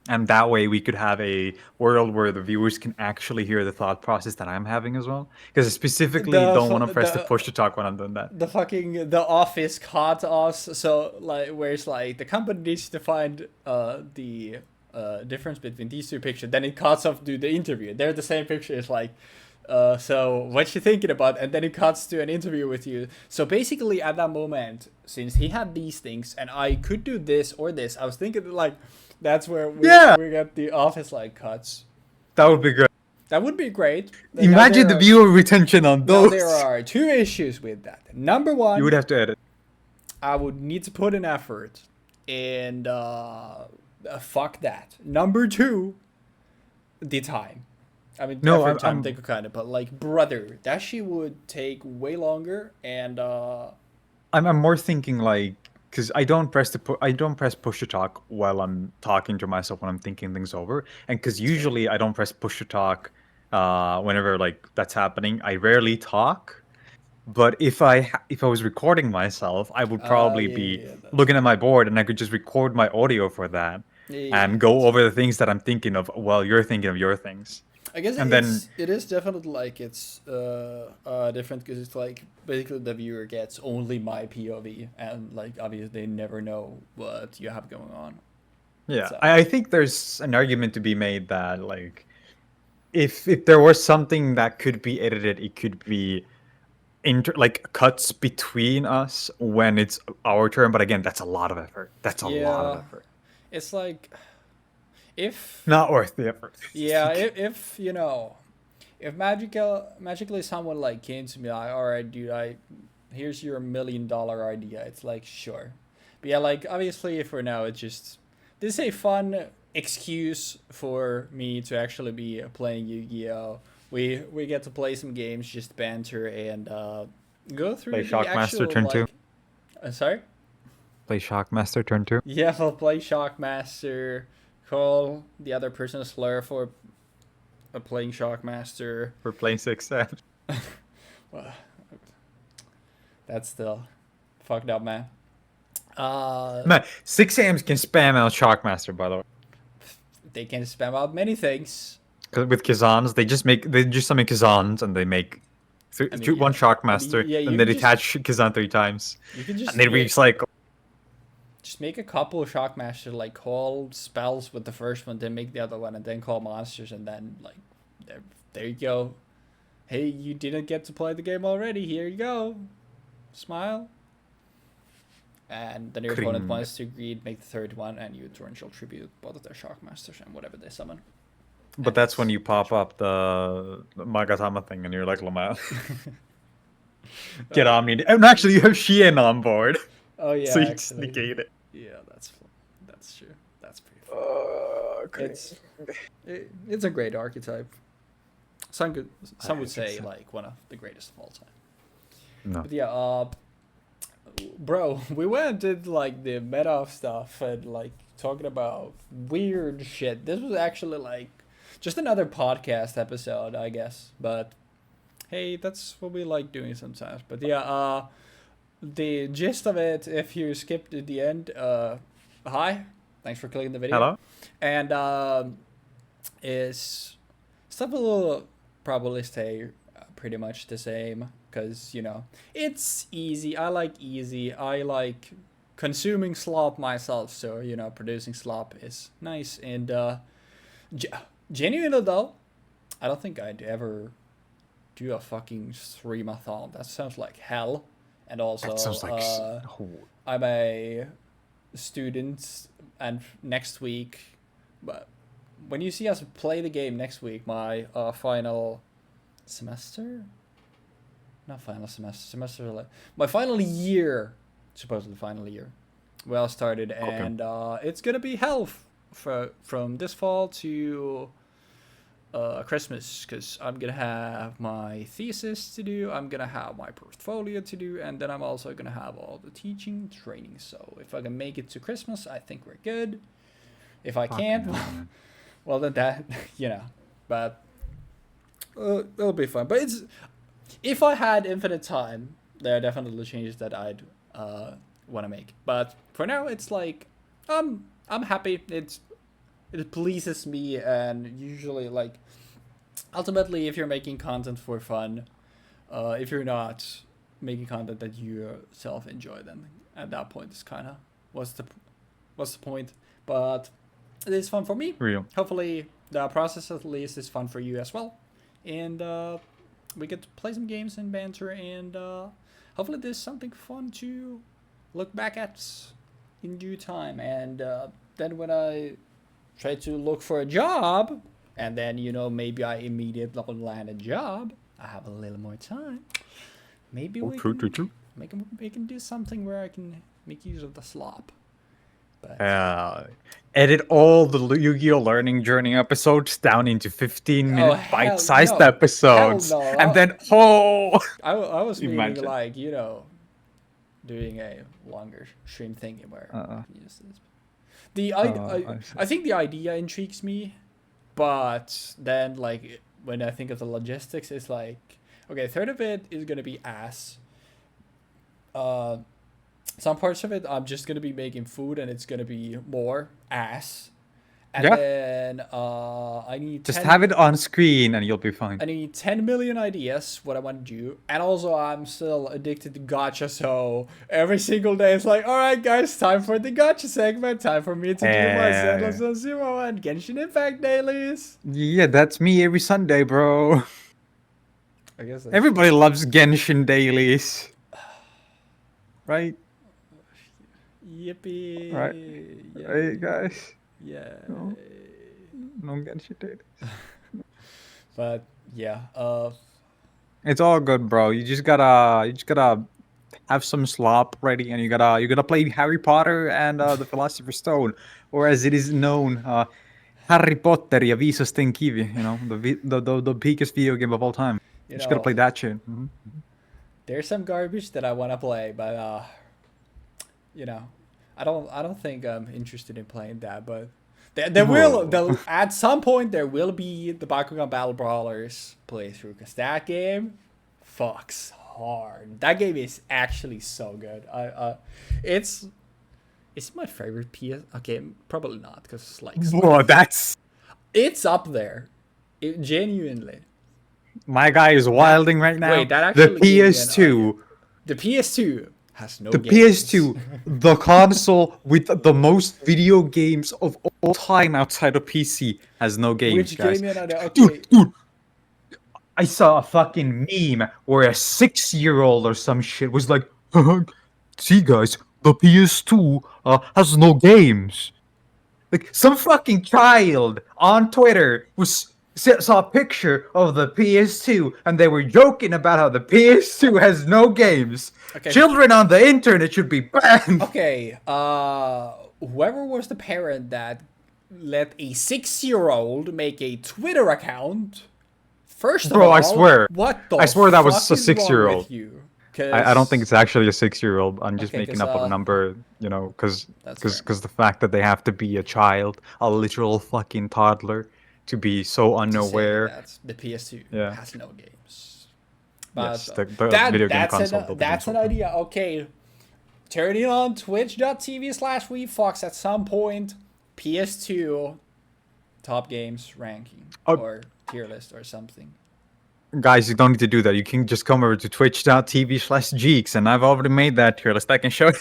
And that way we could have a world where the viewers can actually hear the thought process that I'm having as well. Because I specifically The don't want to fu- press the the push to talk when I'm doing that. the fucking the office caught us, so like where it's like the company needs to find the difference between these two pictures, then it cuts off to the interview. They're the same picture. It's like so what you thinking about, and then it cuts to an interview with you. So basically at that moment, since he had these things and I could do this or this, I was thinking like that's where we get the office like cuts. That would be good. That would be great. Imagine the viewer retention on Now those. there are two issues with that. Number one, You would have to edit. I would need to put an effort, and fuck that. Number two, the time. I mean, No, effort time I'm take kind of, but like brother, that shit would take way longer, and I'm more thinking like because I don't press push to talk while I'm talking to myself when I'm thinking things over, and because usually I don't press push to talk whenever like that's happening. I rarely talk, but if I was recording myself, I would probably be looking at my board, and I could just record my audio for that and go over the things that I'm thinking of while you're thinking of your things. I guess And then it is definitely like it's different because it's like basically the viewer gets only my POV, and like obviously they never know what you have going on. yeah, So. I think there's an argument to be made that like if there was something that could be edited, it could be like cuts between us when it's our turn. But again, that's a lot of effort. That's a lot of effort. It's like if Not worth the effort. if you know if magically someone like came to me like, all right dude, here's your $1,000,000 idea, it's like sure, but yeah, like obviously for now it's just this is a fun excuse for me to actually be playing Yu-Gi-Oh. We get to play some games, just banter, and go through Play the Shockmaster actual turn like 2. Sorry. Play Shockmaster turn 2. Yeah, we'll play Shockmaster. Call the other person a slur for playing Shockmaster. We're playing 6-7. Well, that's still fucked up, man. Man, 6-AMs can spam out Shockmaster, by the way. They can spam out many things. Cause with Kazans, they just summon Kazans and they make one Shockmaster, and they detach Kazan 3 times. You can just and they recycle. Just make a couple of Shockmaster, like call spells with the first one, then make the other one, and then call monsters, and then like there you go. Hey, you didn't get to play the game already. Here you go. Smile. And the nearest opponent wants to greed, make the third one, and you torrential tribute both of their Shockmasters and whatever they summon. But and that's when you pop up the Magatama thing, and you're like, LMAO. Get Omni. And actually, you have Shien on board. Oh yeah, so you just negate it. Yeah, that's true. That's pretty fun. Okay. It's a great archetype. Some would say so. Like one of the greatest of all time. No. But yeah, bro, we went and did like the meta stuff and like talking about weird shit. This was actually like just another podcast episode, I guess. But hey, that's what we like doing sometimes. But yeah, the gist of it, if you skipped at the end, hi, thanks for clicking the video. Hello. And is stuff will probably stay pretty much the same because you know it's easy. I like easy. I like consuming slop myself, so you know producing slop is nice. And genuinely though, I don't think I'd ever do a fucking streamathon. That sounds like hell. And also, that sounds like I'm a student, and next week, but when you see us play the game next week, my final semester, not final semester, like my final year, supposedly final year, well started, and it's gonna be hell from this fall to Christmas, because I'm gonna have my thesis to do, I'm gonna have my portfolio to do, and then I'm also gonna have all the teaching training. So if I can make it to Christmas, I think we're good. If I can't, well then that, you know, but it'll be fun. But it's, if I had infinite time, there are definitely changes that I'd want to make. But for now, it's like I'm happy. It's it pleases me, and usually like ultimately if you're making content for fun, if you're not making content that you yourself enjoy, then at that point it's kind of what's the point. But it is fun for me. Real. Hopefully the process at least is fun for you as well, and we get to play some games and banter, and hopefully there's something fun to look back at in due time. And then when I try to look for a job, and then maybe I immediately land a job, I have a little more time. Maybe we can do something where I can make use of the slop. But edit all the Yu-Gi-Oh! Learning Journey episodes down into 15-minute bite-sized no. episodes. Hell no. And then, I was meaning Imagine. like, doing a longer stream thing where I can use this. I think the idea intrigues me, but then like when I think of the logistics, it's like, okay, a third of it is gonna be ass. Some parts of it I'm just gonna be making food, and it's gonna be more ass. And then I need just have it on screen and you'll be fine. I need 10 million ideas what I want to do, and also I'm still addicted to gacha, so every single day it's like, all right guys, time for the gacha segment, time for me to do my Zenless Zone Zero and Genshin Impact dailies. Yeah, that's me every Sunday, bro. I guess everybody loves Genshin dailies, right? Yippee! Right, yeah. Right, guys. Yeah. No Genshin dailies. But yeah, it's all good, bro. You just gotta have some slop ready, and you gotta play Harry Potter and the Philosopher's Stone, or as it is known, Harry Potter ja Viisasten kivi. The biggest video game of all time. You just gotta play that shit. Mm-hmm. There's some garbage that I want to play, but I don't think I'm interested in playing that. But at some point there will be the Bakugan Battle Brawlers playthrough, because that game fucks hard. That game is actually so good. It's my favorite PS. Okay, probably not, because it's like whoa, it's up there. Genuinely. My guy is wilding right now. Wait, that actually the PS2. The PS2 has no the games. PS2, the console with the most video games of all time outside of PC, has no games, Which guys. game? Okay. Dude, I saw a fucking meme where a 6-year-old or some shit was like, see guys, the PS2 has no games. Like, some fucking child on Twitter saw a picture of the PS2, and they were joking about how the PS2 has no games. Okay. Children on the internet should be banned. Okay, whoever was the parent that let a 6-year-old make a Twitter account, first of all, I swear. What the I swear that was a fuck is wrong 6-year-old. with you? I don't think it's actually a 6-year-old. I'm just making up a number, because the fact that they have to be a child, a literal fucking toddler, to be so unaware. That the PS2 has no games. But yes, the video game console. That's an idea. Okay, turn it on twitch.tv/Weebfox at some point. PS2 top games ranking or tier list or something. Guys, you don't need to do that. You can just come over to twitch.tv/Jeexx, and I've already made that tier list. I can show you.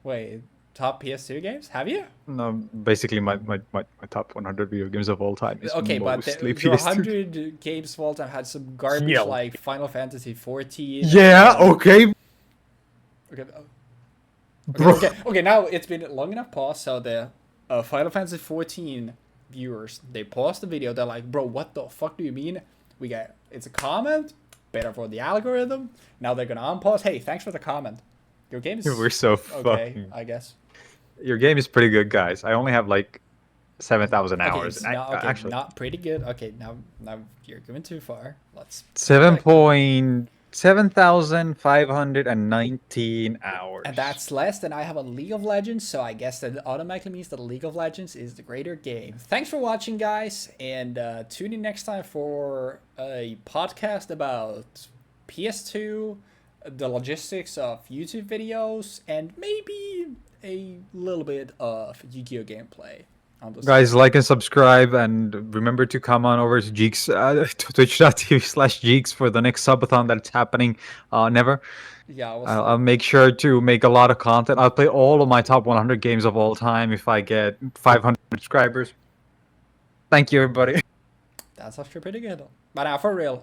Wait, top PS2 games? Have you? No, basically my top 100 video games of all time is okay, mostly but your 100 games of all time had some garbage like Final Fantasy 14. Yeah, okay. Okay, now it's been long enough pause, so the Final Fantasy 14 viewers, they paused the video, they're like, bro, what the fuck do you mean? It's a comment, better for the algorithm. Now they're gonna unpause. Hey, thanks for the comment. Your game is we're so okay, fucking... I guess. Your game is pretty good, guys. I only have like 7,000 hours. Actually, not pretty good. Okay, now you're going too far. Let's 7,519 hours. And that's less than I have on League of Legends, so I guess that automatically means that League of Legends is the greater game. Thanks for watching, guys, and tune in next time for a podcast about PS2, the logistics of YouTube videos, and maybe a little bit of Yu-Gi-Oh gameplay on the Guys, stream. like and subscribe, and remember to come on over to Jeexx, twitch.tv/Jeexx for the next subathon that's happening. Never. Yeah, I was I'll make sure to make a lot of content. I'll play all of my top 100 games of all time if I get 500 subscribers. Thank you, everybody. that's actually pretty good. But for real,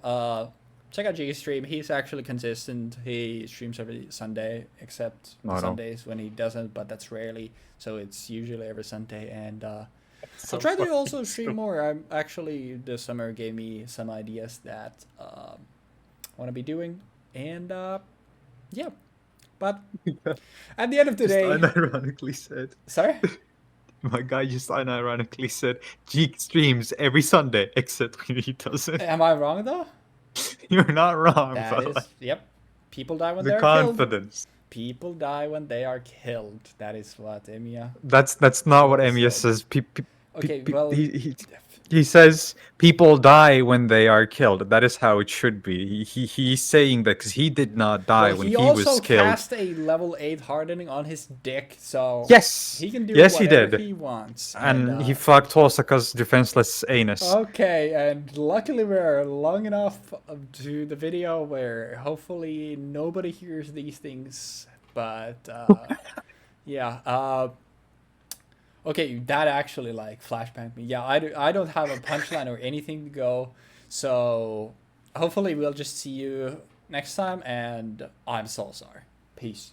check out Jeexx stream. He's actually consistent. He streams every Sunday, except No, I don't. Sundays when he doesn't, but that's rarely. So it's usually every Sunday. And I'll So try to fucking also stream more. I'm actually, this summer gave me some ideas that I want to be doing. And yeah. But at the end of the Just day, unironically said. sorry? My guy just unironically said Jeek streams every Sunday, except when he doesn't. Am I wrong though? You're not wrong, That but is, like, yep. People die when the they're killed. confidence. People die when they are killed. That is what Emiya. That's not what Well Emiya said. says. Okay, well, He says people die when they are killed. That is how it should be. He's saying that because he did not die well, when he he was also killed. cast a level 8 hardening on his dick, so Yes, he can do yes, he whatever did. he wants. And he fucked Hosaka's defenseless anus. Okay, and luckily we're long enough to the video where hopefully nobody hears these things. But yeah, okay, that actually like flashbanged me. Yeah, I don't have a punchline or anything to go, so hopefully we'll just see you next time. And I'm so sorry. Peace.